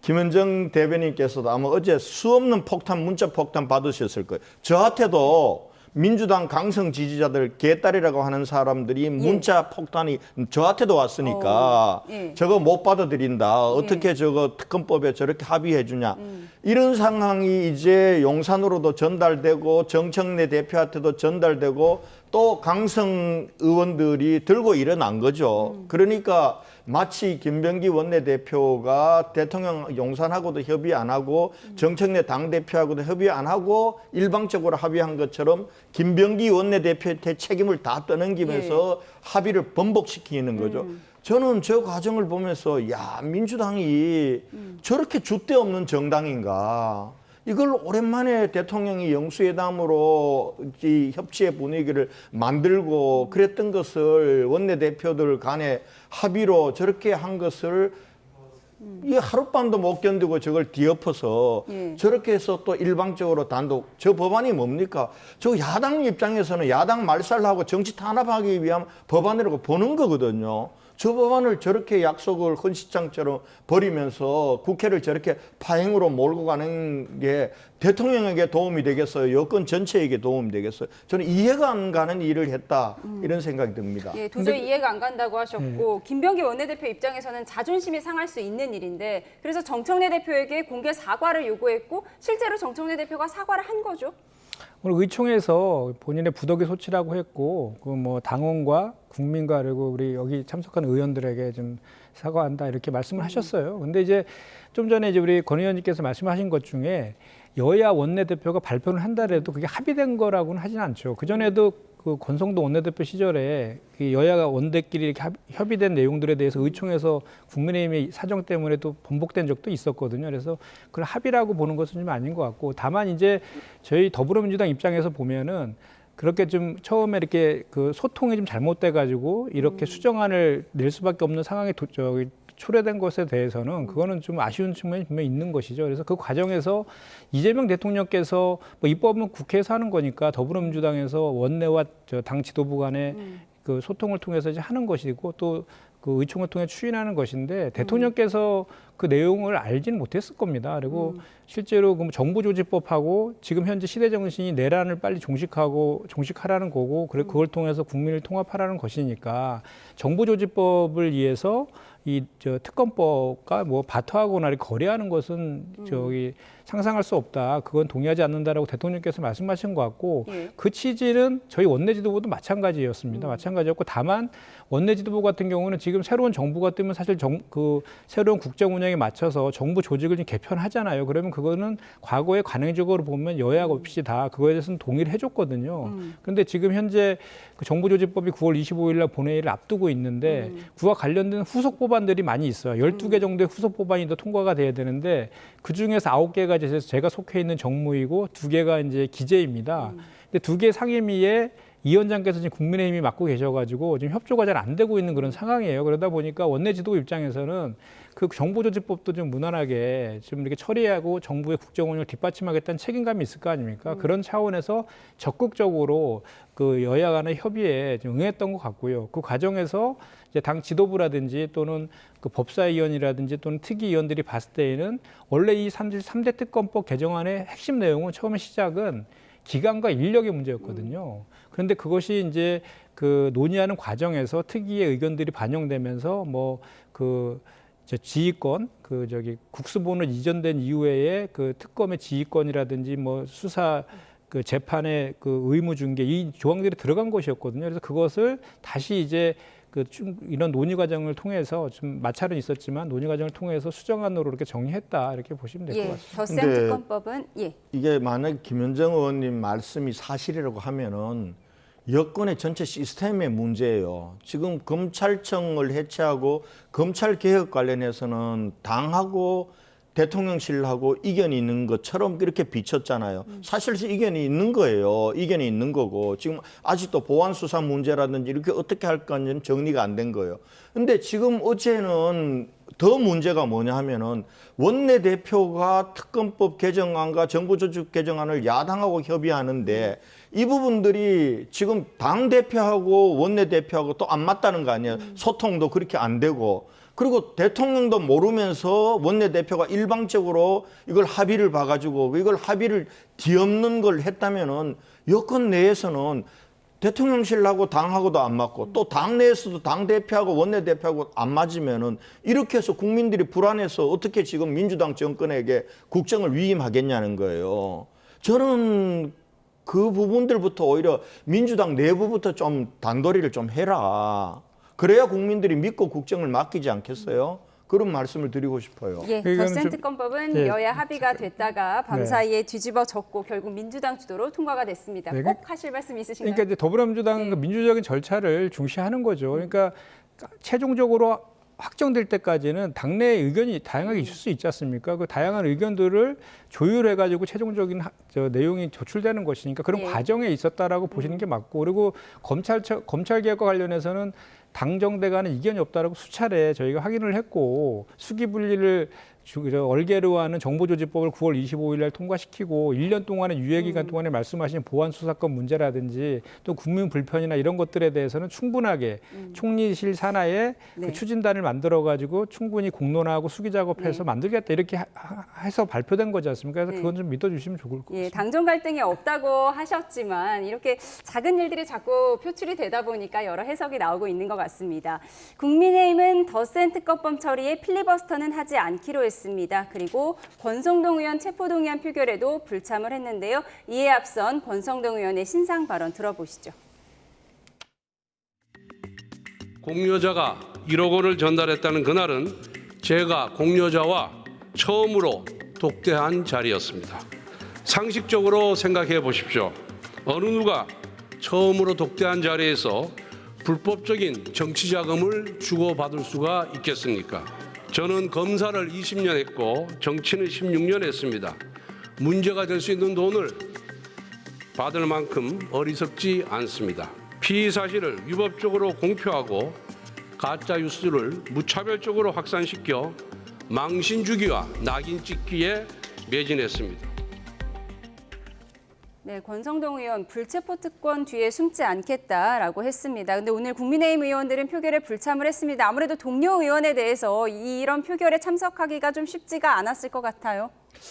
Speaker 19: 김현정 대변인께서도 아마 어제 수없는 문자 폭탄 받으셨을 거예요. 저한테도 민주당 강성 지지자들 개딸이라고 하는 사람들이 문자 폭탄이 저한테도 왔으니까 저거 못 받아들인다. 어떻게 저거 특검법에 저렇게 합의해 주냐. 이런 상황이 이제 용산으로도 전달되고 정청래 대표한테도 전달되고 또 강성 의원들이 들고 일어난 거죠. 그러니까 마치 김병기 원내대표가 대통령 용산하고도 협의 안 하고 정청래 당대표하고도 협의 안 하고 일방적으로 합의한 것처럼 김병기 원내대표한테 책임을 다 떠넘기면서 합의를 번복시키는 거죠. 저는 저 과정을 보면서 야, 민주당이 저렇게 줏대 없는 정당인가. 이걸 오랜만에 대통령이 영수회담으로 이 협치의 분위기를 만들고 그랬던 것을 원내대표들 간에 합의로 저렇게 한 것을 이 하룻밤도 못 견디고 저걸 뒤엎어서 저렇게 해서 또 일방적으로 단독 저 법안이 뭡니까? 저 야당 입장에서는 야당 말살하고 정치 탄압하기 위한 법안이라고 보는 거거든요. 저 법안을 저렇게 약속을 헌시장처럼 버리면서 국회를 저렇게 파행으로 몰고 가는 게 대통령에게 도움이 되겠어요? 여권 전체에게 도움이 되겠어요? 저는 이해가 안 가는 일을 했다 이런 생각이 듭니다.
Speaker 1: 예, 도저히 이해가 안 간다고 하셨고 김병기 원내대표 입장에서는 자존심이 상할 수 있는 일인데 그래서 정청래 대표에게 공개 사과를 요구했고 실제로 정청래 대표가 사과를 한 거죠.
Speaker 18: 오늘 의총에서 본인의 부덕의 소치라고 했고 그 뭐 당원과 국민과 그리고 우리 여기 참석한 의원들에게 좀 사과한다 이렇게 말씀을 하셨어요. 근데 이제 좀 전에 이제 우리 권 의원님께서 말씀하신 것 중에 여야 원내대표가 발표를 한다래도 그게 합의된 거라고는 하진 않죠. 그전에도 그 권성동 원내대표 시절에 그 여야가 원대끼리 이렇게 협의된 내용들에 대해서 의총에서 국민의힘의 사정 때문에 또 번복된 적도 있었거든요. 그래서 그걸 합의라고 보는 것은 좀 아닌 것 같고, 다만 이제 저희 더불어민주당 입장에서 보면은 그렇게 좀 처음에 이렇게 그 소통이 좀 잘못돼 가지고 이렇게 수정안을 낼 수밖에 없는 상황에 초래된 것에 대해서는 그거는 좀 아쉬운 측면이 분명히 있는 것이죠. 그래서 그 과정에서 이재명 대통령께서 뭐 입법은 국회에서 하는 거니까 더불어민주당에서 원내와 당 지도부 간의 그 소통을 통해서 이제 하는 것이고 또 그 의총을 통해 추인하는 것인데 대통령께서 그 내용을 알지는 못했을 겁니다. 그리고 실제로 그 정부조직법하고 지금 현재 시대 정신이 내란을 빨리 종식하라는 거고, 그걸 통해서 국민을 통합하라는 것이니까 정부조직법을 위해서 이 특검법과 뭐 바터하거나 이렇게 거래하는 것은 상상할 수 없다. 그건 동의하지 않는다라고 대통령께서 말씀하신 것 같고, 그 취지는 저희 원내 지도부도 마찬가지였습니다. 마찬가지였고, 다만 원내 지도부 같은 경우는 지금 새로운 정부가 뜨면 사실 그 새로운 국정 운영에 맞춰서 정부 조직을 좀 개편하잖아요. 그러면 그거는 과거에 관행적으로 보면 여야 없이 다 그거에 대해서는 동의를 해줬거든요. 그런데 지금 현재 그 정부조직법이 9월 25일 날 본회의를 앞두고 있는데 그와 관련된 후속 법안들이 많이 있어요. 12개 정도의 후속 법안이 더 통과가 돼야 되는데 그중에서 9개가 제가 속해 있는 정무이고 2개가 이제 기재입니다. 근데 2개 상임위에 이 위원장께서 지금 국민의힘이 맡고 계셔가지고 지금 협조가 잘 안 되고 있는 그런 상황이에요. 그러다 보니까 원내 지도부 입장에서는 그 정부조직법도 좀 무난하게 좀 이렇게 처리하고 정부의 국정 운영을 뒷받침하겠다는 책임감이 있을 거 아닙니까? 그런 차원에서 적극적으로 그 여야 간의 협의에 좀 응했던 것 같고요. 그 과정에서 이제 당 지도부라든지 또는 그 법사위원이라든지 또는 특위위원들이 봤을 때에는 원래 이 3대 특검법 개정안의 핵심 내용은 처음에 시작은 기간과 인력의 문제였거든요. 그런데 그것이 이제 그 논의하는 과정에서 특위의 의견들이 반영되면서 뭐 그 지휘권, 국수본으로 이전된 이후에 그 특검의 지휘권이라든지 뭐 수사 그 재판의 그 의무 중개 이 조항들이 들어간 것이었거든요. 그래서 그것을 다시 이제 이런 논의 과정을 통해서 좀 마찰은 있었지만 논의 과정을 통해서 수정안으로 이렇게 정리했다 이렇게 보시면 될 것 같습니다.
Speaker 1: 덧셈 특검법은
Speaker 19: 이게 만약 김현정 의원님 말씀이 사실이라고 하면은 여권의 전체 시스템의 문제예요. 지금 검찰청을 해체하고 검찰 개혁 관련해서는 당하고 대통령실하고 이견이 있는 것처럼 이렇게 비쳤잖아요. 사실 이견이 있는 거예요. 이견이 있는 거고 지금 아직도 보안 수사 문제라든지 이렇게 어떻게 할까는 정리가 안 된 거예요. 근데 지금 어제는 더 문제가 뭐냐 하면은 원내대표가 특검법 개정안과 정부조직 개정안을 야당하고 협의하는데 이 부분들이 지금 당대표하고 원내대표하고 또 안 맞다는 거 아니에요. 소통도 그렇게 안 되고. 그리고 대통령도 모르면서 원내대표가 일방적으로 이걸 합의를 봐가지고 이걸 합의를 뒤엎는 걸 했다면은 여권 내에서는 대통령실하고 당하고도 안 맞고 또 당내에서도 당대표하고 원내대표하고 안 맞으면은 이렇게 해서 국민들이 불안해서 어떻게 지금 민주당 정권에게 국정을 위임하겠냐는 거예요. 저는 그 부분들부터 오히려 민주당 내부부터 좀 단도리를 좀 해라. 그래야 국민들이 믿고 국정을 맡기지 않겠어요? 그런 말씀을 드리고 싶어요.
Speaker 1: 덧셈 특검법은 여야 합의가 됐다가 밤사이에 뒤집어졌고 결국 민주당 주도로 통과가 됐습니다. 꼭 하실 말씀 있으신가요?
Speaker 18: 그러니까 이제 더불어민주당은 그 민주적인 절차를 중시하는 거죠. 그러니까 최종적으로 확정될 때까지는 당내 의견이 다양하게 있을 수 있지 않습니까? 그 다양한 의견들을 조율해가지고 최종적인 내용이 도출되는 것이니까 그런 과정에 있었다라고 보시는 게 맞고, 그리고 검찰 개혁과 관련해서는 당정대 간에 이견이 없다라고 수차례 저희가 확인을 했고 수기 분리를 얼개로 하는 정보조직법을 9월 25일 날 통과시키고 1년 동안의 유예기간 동안에 말씀하신 보안수사권 문제라든지 또 국민 불편이나 이런 것들에 대해서는 충분하게 총리실 산하에 그 추진단을 만들어가지고 충분히 공론화하고 수기 작업해서 만들겠다 이렇게 해서 발표된 거지 않습니까? 그래서 그건 좀 믿어주시면 좋을 것 같습니다.
Speaker 1: 당정 갈등이 없다고 하셨지만 이렇게 작은 일들이 자꾸 표출이 되다 보니까 여러 해석이 나오고 있는 것 같습니다. 국민의힘은 덧셈 특검법 처리에 필리버스터는 하지 않기로 했습니다. 그리고 권성동 의원 체포동의안 표결에도 불참을 했는데요. 이에 앞선 권성동 의원의 신상 발언 들어보시죠.
Speaker 22: 공유자가
Speaker 3: 1억 원을 전달했다는 그날은 제가 공여자와 처음으로 독대한 자리였습니다. 상식적으로 생각해 보십시오. 어느 누가 처음으로 독대한 자리에서 불법적인 정치 자금을 주고받을 수가 있겠습니까? 저는 검사를 20년 했고 정치는 16년 했습니다. 문제가 될 수 있는 돈을 받을 만큼 어리석지 않습니다. 피의 사실을 위법적으로 공표하고 가짜 뉴스를 무차별적으로 확산시켜 망신 주기와 낙인 찍기에 매진했습니다.
Speaker 1: 네, 권성동 의원 불체포 특권 뒤에 숨지 않겠다라고 했습니다. 근데 오늘 국민의힘 의원들은 표결에 불참을 했습니다. 아무래도 동료 의원에 대해서 이런 표결에 참석하기가 좀 쉽지가 않았을 것 같아요.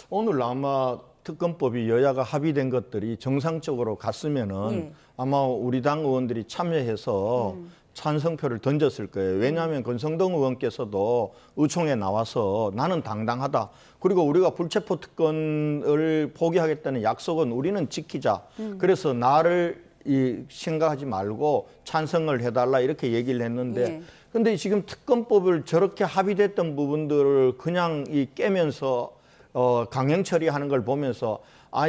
Speaker 19: 오늘 아마 특검법이 여야가 합의된 것들이 정상적으로 갔으면은 아마 우리 당 의원들이 참여해서 찬성표를 던졌을 거예요. 왜냐하면 권성동 의원께서도 의총에 나와서 나는 당당하다. 그리고 우리가 불체포 특권을 포기하겠다는 약속은 우리는 지키자. 그래서 나를 생각하지 말고 찬성을 해달라 이렇게 얘기를 했는데 근데 지금 특검법을 저렇게 합의됐던 부분들을 그냥 깨면서 강행 처리하는 걸 보면서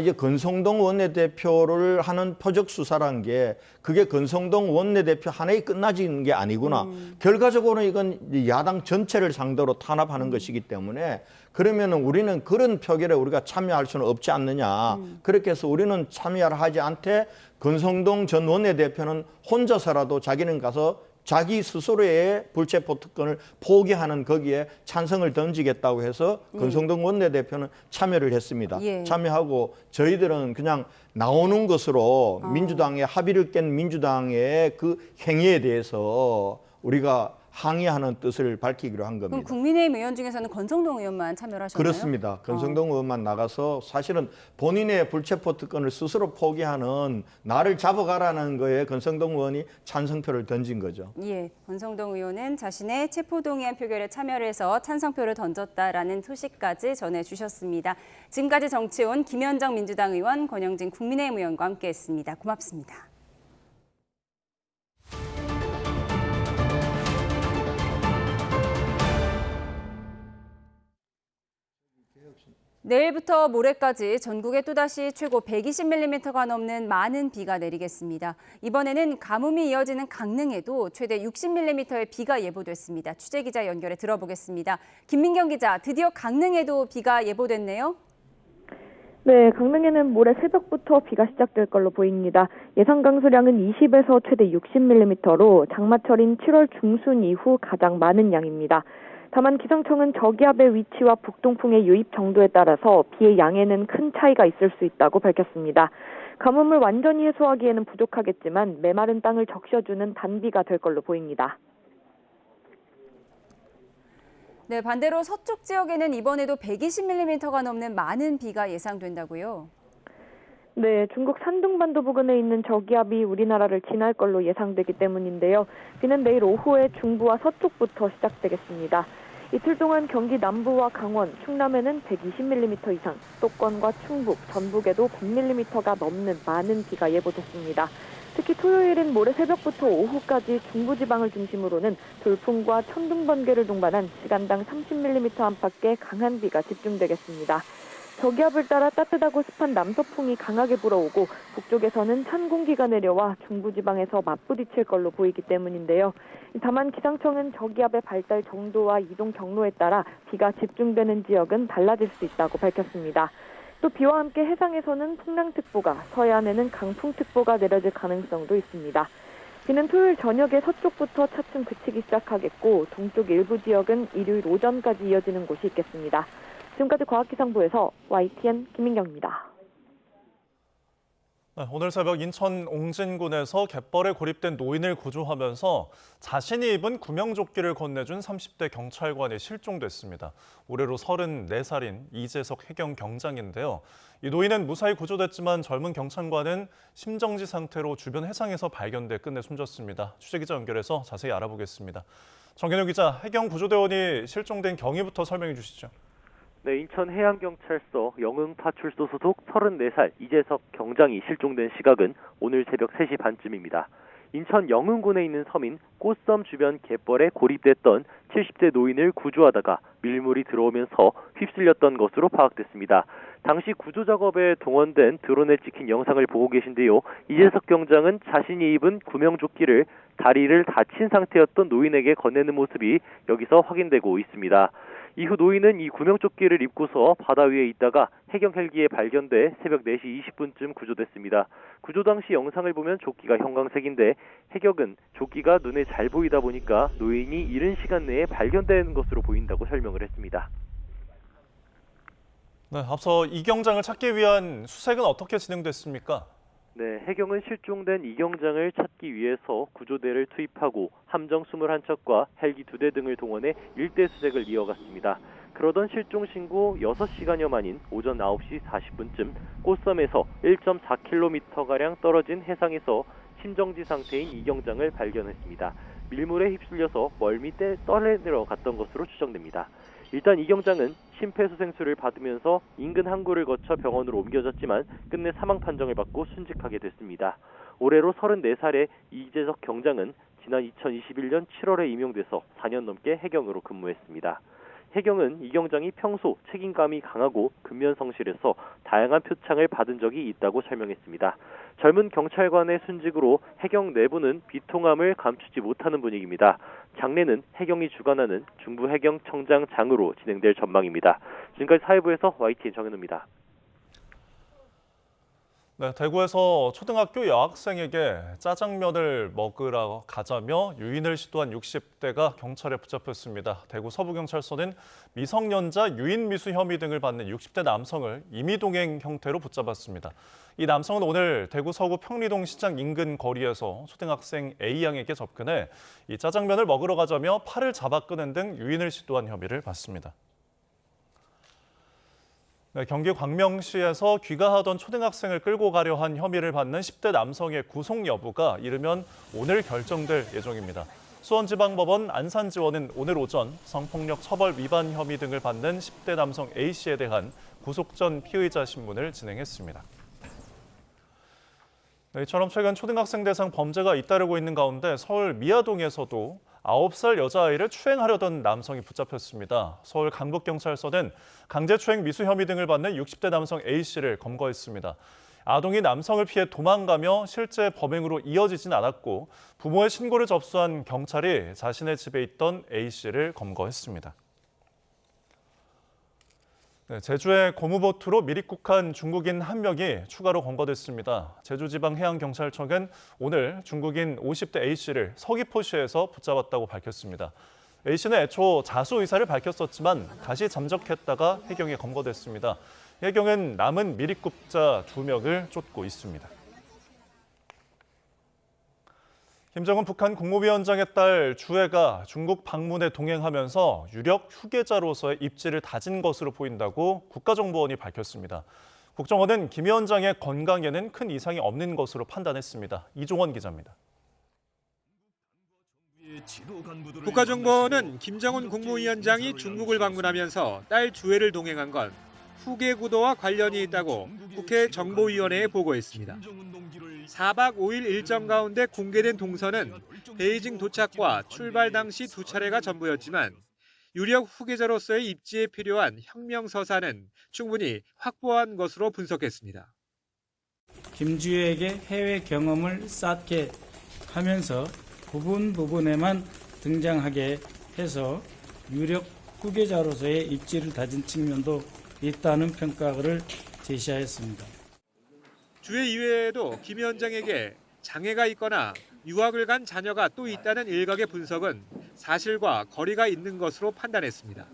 Speaker 19: 이제 권성동 원내대표를 하는 표적 수사란 게 그게 권성동 원내대표 하나에 끝나지는 게 아니구나. 결과적으로는 이건 야당 전체를 상대로 탄압하는 것이기 때문에 그러면 우리는 그런 표결에 우리가 참여할 수는 없지 않느냐. 그렇게 해서 우리는 참여를 하지 않되 권성동 전 원내대표는 혼자서라도 자기는 가서 자기 스스로의 불체포 특권을 포기하는 거기에 찬성을 던지겠다고 해서 권성동 원내대표는 참여를 했습니다. 참여하고 저희들은 그냥 나오는 것으로 민주당의 합의를 깬 민주당의 그 행위에 대해서 우리가 항의하는 뜻을 밝히기로 한 겁니다.
Speaker 1: 그럼 국민의힘 의원 중에서는 권성동 의원만 참여를 하셨나요?
Speaker 19: 그렇습니다. 권성동 의원만 나가서 사실은 본인의 불체포 특권을 스스로 포기하는 나를 잡아가라는 거에 권성동 의원이 찬성표를 던진 거죠.
Speaker 1: 예, 권성동 의원은 자신의 체포동의안 표결에 참여를 해서 찬성표를 던졌다라는 소식까지 전해주셨습니다. 지금까지 정치온 김현정 민주당 의원, 권영진 국민의힘 의원과 함께했습니다. 고맙습니다. 내일부터 모레까지 전국에 또다시 최고 120mm가 넘는 많은 비가 내리겠습니다. 이번에는 가뭄이 이어지는 강릉에도 최대 60mm의 비가 예보됐습니다. 취재기자 연결해 들어보겠습니다. 김민경 기자, 드디어 강릉에도 비가 예보됐네요.
Speaker 4: 네, 강릉에는 모레 새벽부터 비가 시작될 걸로 보입니다. 예상 강수량은 20에서 최대 60mm로 장마철인 7월 중순 이후 가장 많은 양입니다. 다만 기상청은 저기압의 위치와 북동풍의 유입 정도에 따라서 비의 양에는 큰 차이가 있을 수 있다고 밝혔습니다. 가뭄을 완전히 해소하기에는 부족하겠지만 메마른 땅을 적셔주는 단비가 될 걸로 보입니다.
Speaker 1: 네, 반대로 서쪽 지역에는 이번에도 120mm가 넘는 많은 비가 예상된다고요?
Speaker 4: 네, 중국 산둥반도 부근에 있는 저기압이 우리나라를 지날 걸로 예상되기 때문인데요. 비는 내일 오후에 중부와 서쪽부터 시작되겠습니다. 이틀 동안 경기 남부와 강원, 충남에는 120mm 이상, 수도권과 충북, 전북에도 100mm가 넘는 많은 비가 예보됐습니다. 특히 토요일인 모레 새벽부터 오후까지 중부지방을 중심으로는 돌풍과 천둥 번개를 동반한 시간당 30mm 안팎의 강한 비가 집중되겠습니다. 저기압을 따라 따뜻하고 습한 남서풍이 강하게 불어오고 북쪽에서는 찬 공기가 내려와 중부지방에서 맞부딪힐 걸로 보이기 때문인데요. 다만 기상청은 저기압의 발달 정도와 이동 경로에 따라 비가 집중되는 지역은 달라질 수 있다고 밝혔습니다. 또 비와 함께 해상에서는 풍랑특보가, 서해안에는 강풍특보가 내려질 가능성도 있습니다. 비는 토요일 저녁에 서쪽부터 차츰 그치기 시작하겠고 동쪽 일부 지역은 일요일 오전까지 이어지는 곳이 있겠습니다. 지금까지 과학기상부에서 YTN 김민경입니다.
Speaker 2: 오늘 새벽 인천 옹진군에서 갯벌에 고립된 노인을 구조하면서 자신이 입은 구명조끼를 건네준 30대 경찰관이 실종됐습니다. 올해로 34살인 이재석 해경 경장인데요. 이 노인은 무사히 구조됐지만 젊은 경찰관은 심정지 상태로 주변 해상에서 발견돼 끝내 숨졌습니다. 취재기자 연결해서 자세히 알아보겠습니다. 정현우 기자, 해경 구조대원이 실종된 경위부터 설명해 주시죠.
Speaker 23: 네, 인천해양경찰서 영흥파출소 소속 34살 이재석 경장이 실종된 시각은 오늘 새벽 3시 반쯤입니다. 인천 영흥군에 있는 섬인 꽃섬 주변 갯벌에 고립됐던 70대 노인을 구조하다가 밀물이 들어오면서 휩쓸렸던 것으로 파악됐습니다. 당시 구조 작업에 동원된 드론에 찍힌 영상을 보고 계신데요. 이재석 경장은 자신이 입은 구명조끼를 다리를 다친 상태였던 노인에게 건네는 모습이 여기서 확인되고 있습니다. 이후 노인은 이 구명조끼를 입고서 바다 위에 있다가 해경 헬기에 발견돼 새벽 4시 20분쯤 구조됐습니다. 구조 당시 영상을 보면 조끼가 형광색인데 해경은 조끼가 눈에 잘 보이다 보니까 노인이 이른 시간 내에 발견된 것으로 보인다고 설명을 했습니다.
Speaker 2: 네, 앞서 이 경장을 찾기 위한 수색은 어떻게 진행됐습니까?
Speaker 23: 네, 해경은 실종된 이 경장을 찾기 위해서 구조대를 투입하고 함정 21척과 헬기 2대 등을 동원해 일대 수색을 이어갔습니다. 그러던 실종 신고 6시간여 만인 오전 9시 40분쯤 꽃섬에서 1.4km가량 떨어진 해상에서 심정지 상태인 이 경장을 발견했습니다. 밀물에 휩쓸려서 멀밑에 떠내려 갔던 것으로 추정됩니다. 일단 이 경장은 심폐소생술을 받으면서 인근 항구를 거쳐 병원으로 옮겨졌지만 끝내 사망 판정을 받고 순직하게 됐습니다. 올해로 34살의 이재석 경장은 지난 2021년 7월에 임용돼서 4년 넘게 해경으로 근무했습니다. 해경은 이 경장이 평소 책임감이 강하고 근면성실해서 다양한 표창을 받은 적이 있다고 설명했습니다. 젊은 경찰관의 순직으로 해경 내부는 비통함을 감추지 못하는 분위기입니다. 장례는 해경이 주관하는 중부해경청장장으로 진행될 전망입니다. 지금까지 사회부에서 YTN 정현우입니다.
Speaker 2: 네, 대구에서 초등학교 여학생에게 짜장면을 먹으러 가자며 유인을 시도한 60대가 경찰에 붙잡혔습니다. 대구 서부경찰서는 미성년자 유인 미수 혐의 등을 받는 60대 남성을 임의동행 형태로 붙잡았습니다. 이 남성은 오늘 대구 서구 평리동 시장 인근 거리에서 초등학생 A양에게 접근해 이 짜장면을 먹으러 가자며 팔을 잡아 끄는 등 유인을 시도한 혐의를 받습니다. 네, 경기 광명시에서 귀가하던 초등학생을 끌고 가려 한 혐의를 받는 10대 남성의 구속 여부가 이르면 오늘 결정될 예정입니다. 수원지방법원 안산지원은 오늘 오전 성폭력 처벌 위반 혐의 등을 받는 10대 남성 A씨에 대한 구속 전 피의자 신문을 진행했습니다. 네, 이처럼 최근 초등학생 대상 범죄가 잇따르고 있는 가운데 서울 미아동에서도 9살 여자아이를 추행하려던 남성이 붙잡혔습니다. 서울 강북경찰서는 강제추행 미수 혐의 등을 받는 60대 남성 A씨를 검거했습니다. 아동이 남성을 피해 도망가며 실제 범행으로 이어지진 않았고 부모의 신고를 접수한 경찰이 자신의 집에 있던 A씨를 검거했습니다. 네, 제주의 고무보트로 미입국한 중국인 1명이 추가로 검거됐습니다. 제주지방해양경찰청은 오늘 중국인 50대 A씨를 서귀포시에서 붙잡았다고 밝혔습니다. A씨는 애초 자수 의사를 밝혔었지만 다시 잠적했다가 해경에 검거됐습니다. 해경은 남은 미입국자 2명을 쫓고 있습니다. 김정은 북한 국무위원장의 딸 주애가 중국 방문에 동행하면서 유력 후계자로서의 입지를 다진 것으로 보인다고 국가정보원이 밝혔습니다. 국정원은 김 위원장의 건강에는 큰 이상이 없는 것으로 판단했습니다. 이종원 기자입니다.
Speaker 5: 국가정보원은 김정은 국무위원장이 중국을 방문하면서 딸 주애를 동행한 건 후계 구도와 관련이 있다고 국회 정보위원회에 보고했습니다. 4박 5일 일정 가운데 공개된 동선은 베이징 도착과 출발 당시 2차례가 전부였지만 유력 후계자로서의 입지에 필요한 혁명서사는 충분히 확보한 것으로 분석했습니다.
Speaker 6: 김주애에게 해외 경험을 쌓게 하면서 부분에만 등장하게 해서 유력 후계자로서의 입지를 다진 측면도 있다는 평가를 제시하였습니다.
Speaker 5: 주애 이외에도 김 위원장에게 장애가 있거나 유학을 간 자녀가 또 있다는 일각의 분석은 사실과 거리가 있는 것으로 판단했습니다.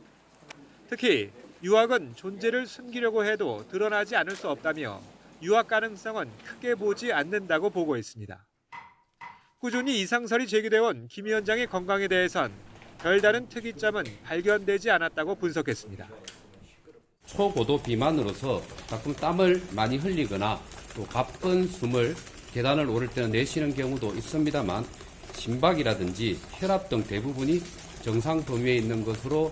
Speaker 5: 특히 유학은 존재를 숨기려고 해도 드러나지 않을 수 없다며 유학 가능성은 크게 보지 않는다고 보고했습니다. 꾸준히 이상설이 제기돼 온 김 위원장의 건강에 대해선 별다른 특이점은 발견되지 않았다고 분석했습니다.
Speaker 7: 초고도 비만으로서 가끔 땀을 많이 흘리거나 또 가쁜 숨을 계단을 오를 때는 내쉬는 경우도 있습니다만 심박이라든지 혈압 등 대부분이 정상 범위에 있는 것으로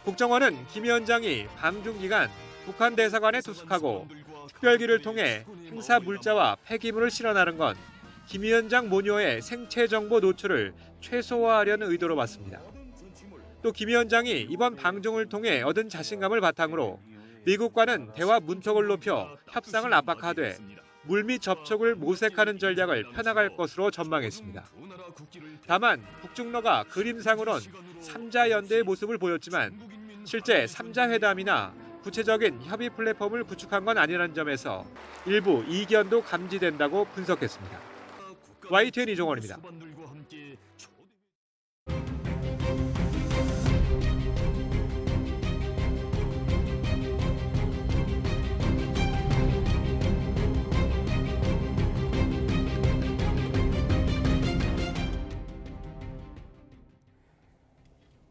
Speaker 5: 국정원은 김 위원장이 방중 기간 북한 대사관에 투숙하고 특별기를 통해 행사 물자와 폐기물을 실어나른 건 김 위원장 모녀의 생체 정보 노출을 최소화하려는 의도로 봤습니다. 또 김 위원장이 이번 방중을 통해 얻은 자신감을 바탕으로 미국과는 대화 문턱을 높여 협상을 압박하되 물밑 접촉을 모색하는 전략을 펴나갈 것으로 전망했습니다. 다만 북중러가 그림상으론 3자 연대의 모습을 보였지만 실제 3자 회담이나 구체적인 협의 플랫폼을 구축한 건 아니라는 점에서 일부 이견도 감지된다고 분석했습니다. YTN 이종원입니다.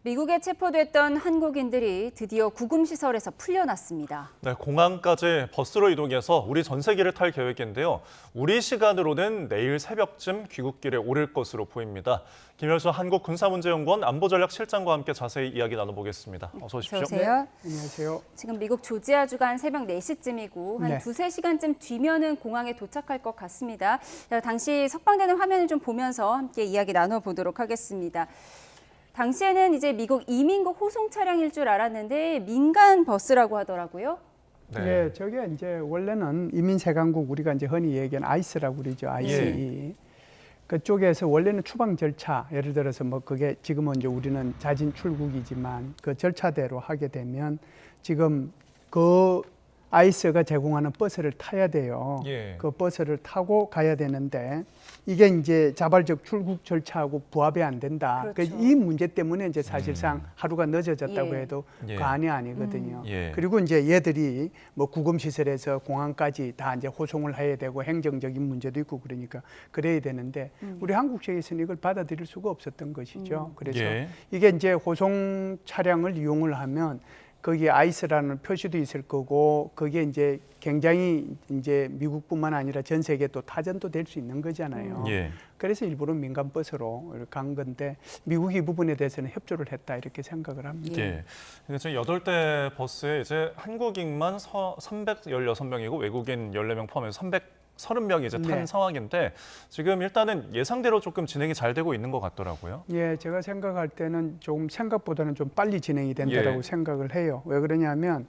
Speaker 1: 미국에 체포됐던 한국인들이 드디어 구금시설에서 풀려났습니다.
Speaker 2: 네, 공항까지 버스로 이동해서 우리 전세기를 탈 계획인데요. 우리 시간으로는 내일 새벽쯤 귀국길에 오를 것으로 보입니다. 김열수 한국군사문제연구원 안보전략실장과 함께 자세히 이야기 나눠보겠습니다. 어서 오십시오.
Speaker 1: 안녕하세요.
Speaker 8: 네. 안녕하세요.
Speaker 1: 지금 미국 조지아주가 한 새벽 4시쯤이고 한
Speaker 8: 네.
Speaker 1: 두세 시간쯤 뒤면은 공항에 도착할 것 같습니다. 자, 당시 석방되는 화면을 좀 보면서 함께 이야기 나눠보도록 하겠습니다. 당시에는 이제 미국 이민국 호송 차량일 줄 알았는데 민간 버스라고 하더라고요.
Speaker 2: 네.
Speaker 8: 예, 저게 이제 원래는 이민세관국 우리가 이제 흔히 얘기하는 아이스라고 그러죠. ICE. 그쪽에서 원래는 추방 절차, 예를 들어서 뭐 그게 지금은 이제 우리는 자진 출국이지만 그 절차대로 하게 되면 지금 그 아이스가 제공하는 버스를 타야 돼요.
Speaker 2: 예.
Speaker 8: 그 버스를 타고 가야 되는데 이게 이제 자발적 출국 절차하고 부합이 안 된다.
Speaker 1: 그렇죠.
Speaker 8: 이 문제 때문에 이제 사실상 하루가 늦어졌다고
Speaker 1: 예.
Speaker 8: 해도
Speaker 2: 예.
Speaker 8: 과언이 아니거든요.
Speaker 2: 예.
Speaker 8: 그리고 이제 얘들이 뭐 구금시설에서 공항까지 다 이제 호송을 해야 되고 행정적인 문제도 있고 그러니까 그래야 되는데 우리 한국식에서는 이걸 받아들일 수가 없었던 것이죠. 그래서
Speaker 2: 예.
Speaker 8: 이게 이제 호송 차량을 이용을 하면 거기에 아이스라는 표시도 있을 거고 그게 이제 굉장히 이제 미국뿐만 아니라 전 세계 또 타전도 될 수 있는 거잖아요.
Speaker 2: 예.
Speaker 8: 그래서 일부러 민간 버스로 간 건데 미국이 이 부분에 대해서는 협조를 했다 이렇게 생각을 합니다.
Speaker 2: 예. 근데 지금 8대 버스에 이제 한국인만 316명이고 외국인 14명 포함해서 330명이 이제 탄
Speaker 8: 네.
Speaker 2: 상황인데 지금 일단은 예상대로 조금 진행이 잘 되고 있는 것 같더라고요.
Speaker 8: 예, 제가 생각할 때는 좀 생각보다는 좀 빨리 진행이 된다라고
Speaker 2: 예.
Speaker 8: 생각을 해요. 왜 그러냐면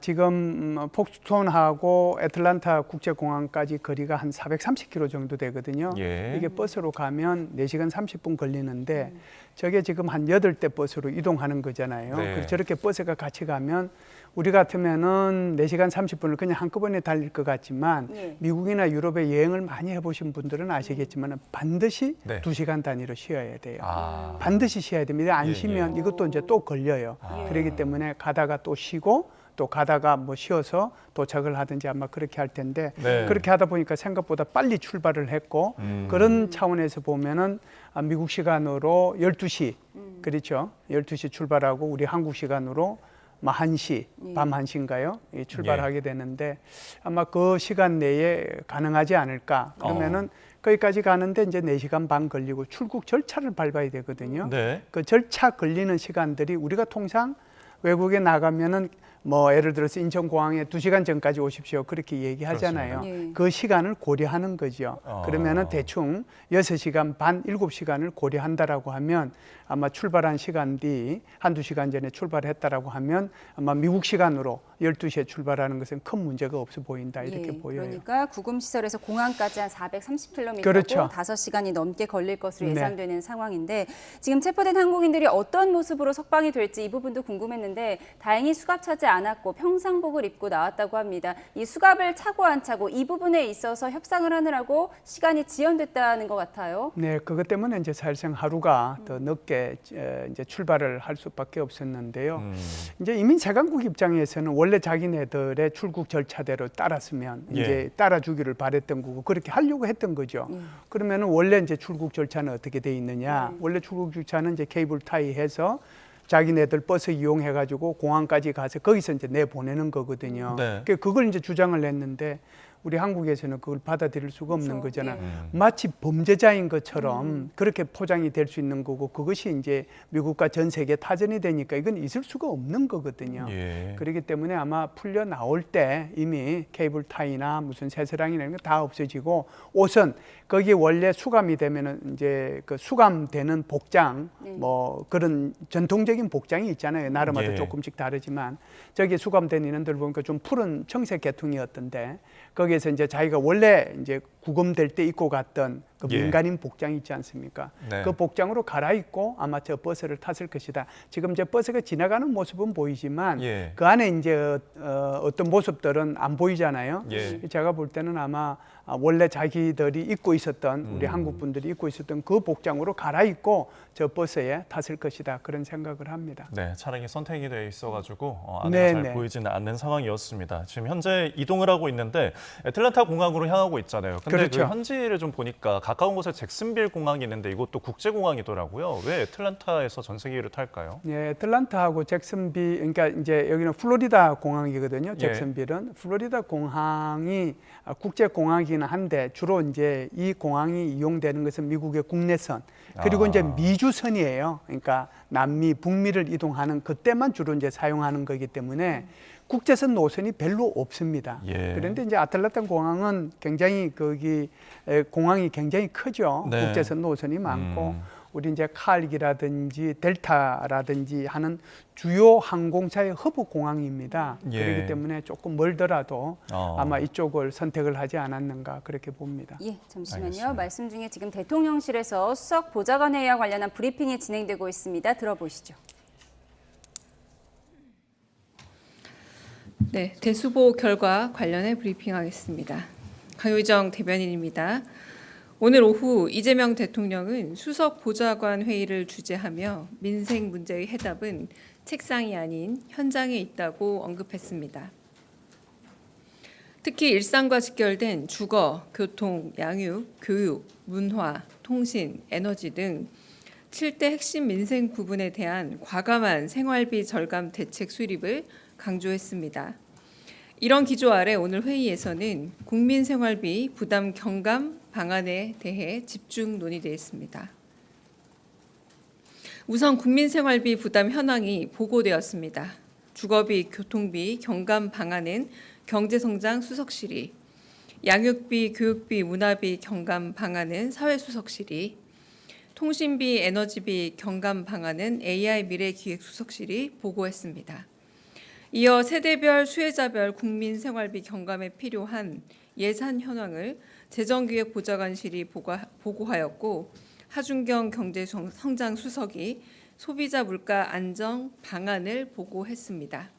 Speaker 8: 지금 폭스톤하고 애틀란타 국제공항까지 거리가 한 430km 정도 되거든요.
Speaker 2: 예.
Speaker 8: 이게 버스로 가면 4시간 30분 걸리는데 저게 지금 한 8대 버스로 이동하는 거잖아요.
Speaker 2: 네.
Speaker 8: 그래서 저렇게 버스가 같이 가면 우리 같으면은 4시간 30분을 그냥 한꺼번에 달릴 것 같지만
Speaker 1: 예.
Speaker 8: 미국이나 유럽에 여행을 많이 해보신 분들은 아시겠지만 반드시
Speaker 2: 네.
Speaker 8: 2시간 단위로 쉬어야 돼요.
Speaker 2: 아.
Speaker 8: 반드시 쉬어야 됩니다. 안
Speaker 2: 예,
Speaker 8: 쉬면
Speaker 1: 예.
Speaker 8: 이것도 이제 또 걸려요. 그렇기 때문에 가다가 또 쉬고 또 가다가 뭐 쉬어서 도착을 하든지 아마 그렇게 할 텐데
Speaker 2: 네.
Speaker 8: 그렇게 하다 보니까 생각보다 빨리 출발을 했고 그런 차원에서 보면은 미국 시간으로 12시 그렇죠. 12시 출발하고 우리 한국 시간으로 1시, 밤 1시인가요? 출발하게 되는데 아마 그 시간 내에 가능하지 않을까. 그러면은 거기까지 가는데 이제 4시간 반 걸리고 출국 절차를 밟아야 되거든요.
Speaker 2: 네.
Speaker 8: 그 절차 걸리는 시간들이 우리가 통상 외국에 나가면은 뭐 예를 들어서 인천공항에 2시간 전까지 오십시오. 그렇게 얘기하잖아요.
Speaker 1: 그렇습니다. 예.
Speaker 8: 그 시간을 고려하는 거죠. 그러면은 대충 6시간 반, 7시간을 고려한다라고 하면 아마 출발한 시간 뒤 한두 시간 전에 출발했다라고 하면 아마 미국 시간으로 12시에 출발하는 것은 큰 문제가 없어 보인다 이렇게
Speaker 1: 예,
Speaker 8: 보여요.
Speaker 1: 그러니까 구금시설에서 공항까지 한 430km고
Speaker 8: 그렇죠.
Speaker 1: 5시간이 넘게 걸릴 것으로
Speaker 8: 네.
Speaker 1: 예상되는 상황인데 지금 체포된 한국인들이 어떤 모습으로 석방이 될지 이 부분도 궁금했는데 다행히 수갑 차지 않았고 평상복을 입고 나왔다고 합니다. 이 수갑을 차고 안 차고 이 부분에 있어서 협상을 하느라고 시간이 지연됐다는 것 같아요.
Speaker 8: 네, 그것 때문에 이제 사실상 하루가 더 늦게 이제 출발을 할 수밖에 없었는데요. 이제 이민세관국 입장에서는 원래 자기네들의 출국 절차대로 따랐으면
Speaker 2: 예.
Speaker 8: 이제 따라주기를 바랬던 거고 그렇게 하려고 했던 거죠. 그러면은 원래 이제 출국 절차는 어떻게 돼 있느냐? 원래 출국 절차는 이제 케이블 타이해서 자기네들 버스 이용해가지고 공항까지 가서 거기서 이제 내보내는 거거든요.
Speaker 2: 네.
Speaker 8: 그걸 이제 주장을 했는데 우리 한국에서는 그걸 받아들일 수가 없는
Speaker 1: 그렇죠.
Speaker 8: 거잖아.
Speaker 1: 예.
Speaker 8: 마치 범죄자인 것처럼 그렇게 포장이 될 수 있는 거고 그것이 이제 미국과 전 세계 타전이 되니까 이건 있을 수가 없는 거거든요.
Speaker 2: 예.
Speaker 8: 그렇기 때문에 아마 풀려 나올 때 이미 케이블 타이나 무슨 새서랑이나 이런 거 다 없어지고 옷은 거기 원래 수감이 되면은 이제 그 수감되는 복장 뭐 그런 전통적인 복장이 있잖아요. 나라마다
Speaker 2: 예.
Speaker 8: 조금씩 다르지만 저기 수감된 인원들 보니까 좀 푸른 청색 계통이었던데 거기에서 이제 자기가 원래 이제 구금될 때 입고 갔던 그
Speaker 2: 예.
Speaker 8: 민간인 복장 있지 않습니까?
Speaker 2: 네.
Speaker 8: 그 복장으로 갈아입고 아마 저 버스를 탔을 것이다. 지금 이제 버스가 지나가는 모습은 보이지만
Speaker 2: 예.
Speaker 8: 그 안에 이제 어떤 모습들은 안 보이잖아요.
Speaker 2: 예.
Speaker 8: 제가 볼 때는 아마 원래 자기들이 입고 있었던 우리 한국 분들이 입고 있었던 그 복장으로 갈아입고 저 버스에 탔을 것이다. 그런 생각을 합니다.
Speaker 2: 네, 차량이 선택이 돼 있어가지고 안에가
Speaker 8: 네,
Speaker 2: 잘
Speaker 8: 네.
Speaker 2: 보이지는 않는 상황이었습니다. 지금 현재 이동을 하고 있는데 애틀랜타 공항으로 향하고 있잖아요. 근데
Speaker 8: 그렇죠.
Speaker 2: 그 현지를 좀 보니까 가까운 곳에 잭슨빌 공항이 있는데 이것도 국제공항이더라고요. 왜 애틀랜타에서 전세기를 탈까요?
Speaker 8: 예, 애틀란타하고 잭슨빌, 그러니까 이제 여기는 플로리다 공항이거든요.
Speaker 2: 예.
Speaker 8: 잭슨빌은 플로리다 공항이 국제 공항이긴 한데 주로 이제 이 공항이 이용되는 것은 미국의 국내선 그리고 이제 미주선이에요. 그러니까 남미, 북미를 이동하는 그때만 주로 이제 사용하는 거기 때문에 국제선 노선이 별로 없습니다.
Speaker 2: 예.
Speaker 8: 그런데 이제 아틀란타 공항은 굉장히 거기 공항이 굉장히 크죠.
Speaker 2: 네.
Speaker 8: 국제선 노선이 많고 우리 이제 칼기라든지 델타라든지 하는 주요 항공사의 허브 공항입니다.
Speaker 2: 예.
Speaker 8: 그렇기 때문에 조금 멀더라도
Speaker 2: 어.
Speaker 8: 아마 이쪽을 선택을 하지 않았는가 그렇게 봅니다.
Speaker 1: 예, 잠시만요.
Speaker 2: 알겠습니다.
Speaker 1: 말씀 중에 지금 대통령실에서 수석 보좌관 회의와 관련한 브리핑이 진행되고 있습니다. 들어보시죠.
Speaker 9: 네, 대수보 결과 관련해 브리핑하겠습니다. 강효정 대변인입니다. 오늘 오후 이재명 대통령은 수석 보좌관 회의를 주재하며 민생 문제의 해답은 책상이 아닌 현장에 있다고 언급했습니다. 특히 일상과 직결된 주거, 교통, 양육, 교육, 문화, 통신, 에너지 등 7대 핵심 민생 부분에 대한 과감한 생활비 절감 대책 수립을 강조했습니다. 이런 기조 아래 오늘 회의에서는 국민 생활비 부담 경감 방안에 대해 집중 논의되었습니다. 우선 국민 생활비 부담 현황이 보고되었습니다. 주거비, 교통비 경감 방안은 경제성장 수석실이, 양육비, 교육비, 문화비 경감 방안은 사회수석실이, 통신비, 에너지비 경감 방안은 AI 미래기획수석실이 보고했습니다. 이어 세대별, 수혜자별 국민 생활비 경감에 필요한 예산 현황을 재정기획보좌관실이 보고하였고 하준경 경제성장수석이 소비자 물가 안정 방안을 보고했습니다.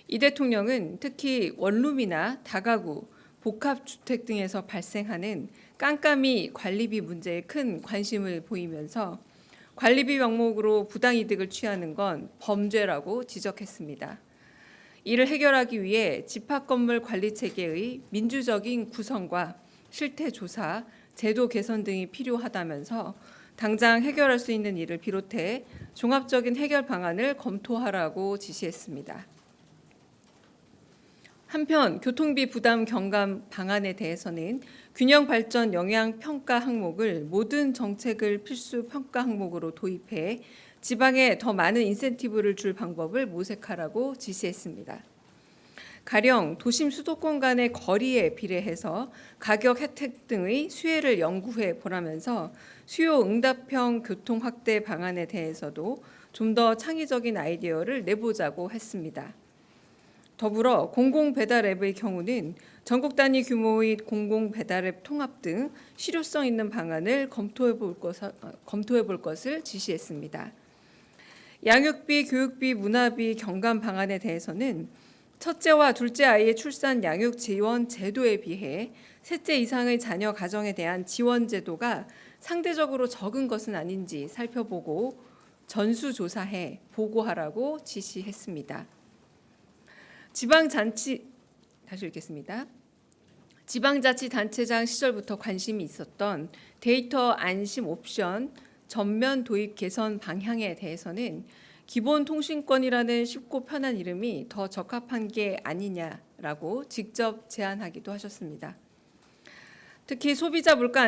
Speaker 9: 이 대통령은 특히 원룸이나 다가구, 복합주택 등에서 발생하는 깜깜이 관리비 문제에 큰 관심을 보이면서 관리비 명목으로 부당이득을 취하는 건 범죄라고 지적했습니다. 이를 해결하기 위해 집합건물 관리체계의 민주적인 구성과 실태조사, 제도 개선 등이 필요하다면서 당장 해결할 수 있는 일을 비롯해 종합적인 해결 방안을 검토하라고 지시했습니다. 한편 교통비 부담 경감 방안에 대해서는 균형 발전 영향 평가 항목을 모든 정책을 필수 평가 항목으로 도입해 지방에 더 많은 인센티브를 줄 방법을 모색하라고 지시했습니다. 가령 도심 수도권 간의 거리에 비례해서 가격 혜택 등의 수혜를 연구해 보라면서 수요 응답형 교통 확대 방안에 대해서도 좀 더 창의적인 아이디어를 내보자고 했습니다. 더불어 공공배달앱의 경우는 전국 단위 규모의 공공배달앱 통합 등 실효성 있는 방안을 검토해 볼 것을 지시했습니다. 양육비, 교육비, 문화비 경감 방안에 대해서는 첫째와 둘째 아이의 출산 양육 지원 제도에 비해 셋째 이상의 자녀 가정에 대한 지원 제도가 상대적으로 적은 것은 아닌지 살펴보고 전수조사해 보고하라고 지시했습니다. 다시 읽겠습니다. 지방자치단체장 시절부터 관심이 있었던 데이터 안심 옵션 전면 도입 개선 방향에 대해서는 기본통신권이라는 쉽고 편한 이름이 더 적합한 게 아니냐라고 직접 제안하기도 하셨습니다. 특히 소비자 물가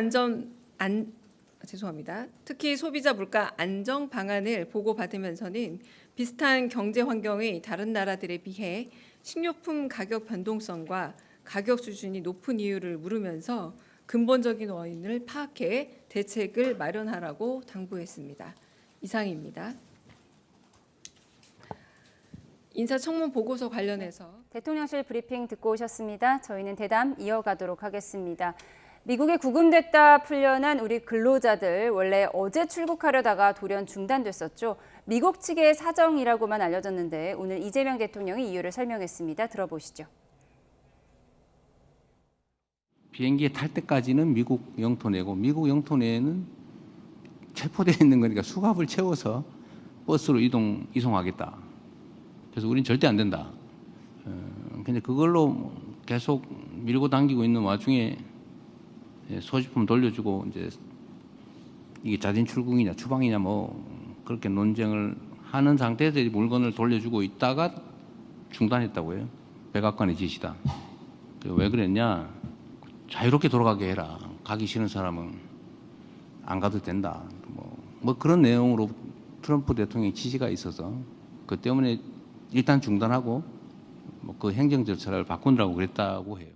Speaker 9: 안정 방안을 보고받으면서는 비슷한 경제 환경의 다른 나라들에 비해 식료품 가격 변동성과 가격 수준이 높은 이유를 물으면서 근본적인 원인을 파악해 대책을 마련하라고 당부했습니다. 이상입니다. 인사청문 보고서 관련해서
Speaker 1: 대통령실 브리핑 듣고 오셨습니다. 저희는 대담 이어가도록 하겠습니다. 미국에 구금됐다 풀려난 우리 근로자들 원래 어제 출국하려다가 돌연 중단됐었죠. 미국 측의 사정이라고만 알려졌는데 오늘 이재명 대통령이 이유를 설명했습니다. 들어보시죠.
Speaker 10: 비행기에 탈 때까지는 미국 영토 내고 미국 영토 내에는 체포되어 있는 거니까 수갑을 채워서 버스로 이송하겠다. 그래서 우린 절대 안 된다. 근데 그걸로 계속 밀고 당기고 있는 와중에 소지품 돌려주고 이제 이게 자진 출국이냐 추방이냐 뭐 그렇게 논쟁을 하는 상태에서 물건을 돌려주고 있다가 중단했다고 해요. 백악관의 지시다. 왜 그랬냐? 자유롭게 돌아가게 해라. 가기 싫은 사람은 안 가도 된다. 뭐 그런 내용으로 트럼프 대통령의 지시가 있어서 그 때문에 일단 중단하고 뭐 그 행정 절차를 바꾼다고 그랬다고 해요.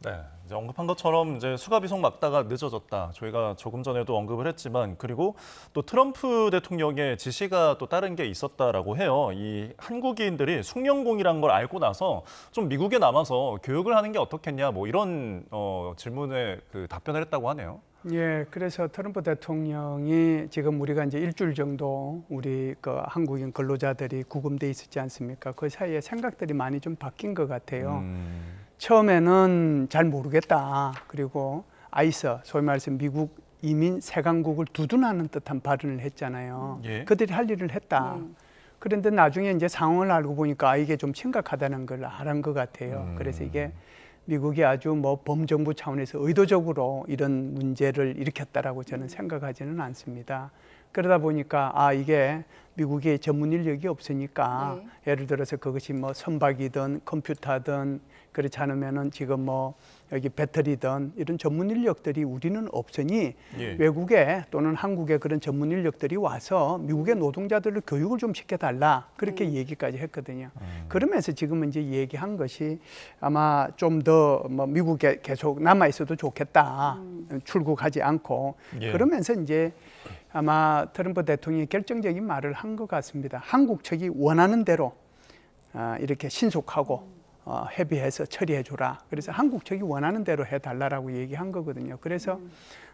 Speaker 2: 네, 이제 언급한 것처럼 이제 수갑 이송 막다가 늦어졌다. 저희가 조금 전에도 언급을 했지만 그리고 또 트럼프 대통령의 지시가 또 다른 게 있었다라고 해요. 이 한국인들이 숙련공이란 걸 알고 나서 좀 미국에 남아서 교육을 하는 게 어떻겠냐 뭐 이런 질문에 그 답변을 했다고 하네요.
Speaker 8: 예, 그래서 트럼프 대통령이 지금 우리가 이제 일주일 정도 우리 그 한국인 근로자들이 구금돼 있었지 않습니까? 그 사이에 생각들이 많이 좀 바뀐 것 같아요. 처음에는 잘 모르겠다. 그리고 아이서, 소위 말해서 미국 이민 세강국을 두둔하는 듯한 발언을 했잖아요.
Speaker 2: 예.
Speaker 8: 그들이 할 일을 했다. 그런데 나중에 이제 상황을 알고 보니까 이게 좀 심각하다는 걸 알은 것 같아요. 그래서 이게 미국이 아주 뭐 범정부 차원에서 의도적으로 이런 문제를 일으켰다라고 저는 생각하지는 않습니다. 그러다 보니까 이게 미국의 전문 인력이 없으니까 예를 들어서 그것이 뭐 선박이든 컴퓨터든 그렇지 않으면은 지금 뭐 여기 배터리든 이런 전문 인력들이 우리는 없으니 외국에 또는 한국에 그런 전문 인력들이 와서 미국의 노동자들을 교육을 좀 시켜달라 그렇게 얘기까지 했거든요. 그러면서 지금은 이제 얘기한 것이 아마 좀 더 뭐 미국에 계속 남아 있어도 좋겠다. 출국하지 않고 그러면서 이제 아마 트럼프 대통령이 결정적인 말을 한 것 같습니다. 한국 측이 원하는 대로 이렇게 신속하고 협의해서 처리해줘라. 그래서 한국 측이 원하는 대로 해달라고 얘기한 거거든요. 그래서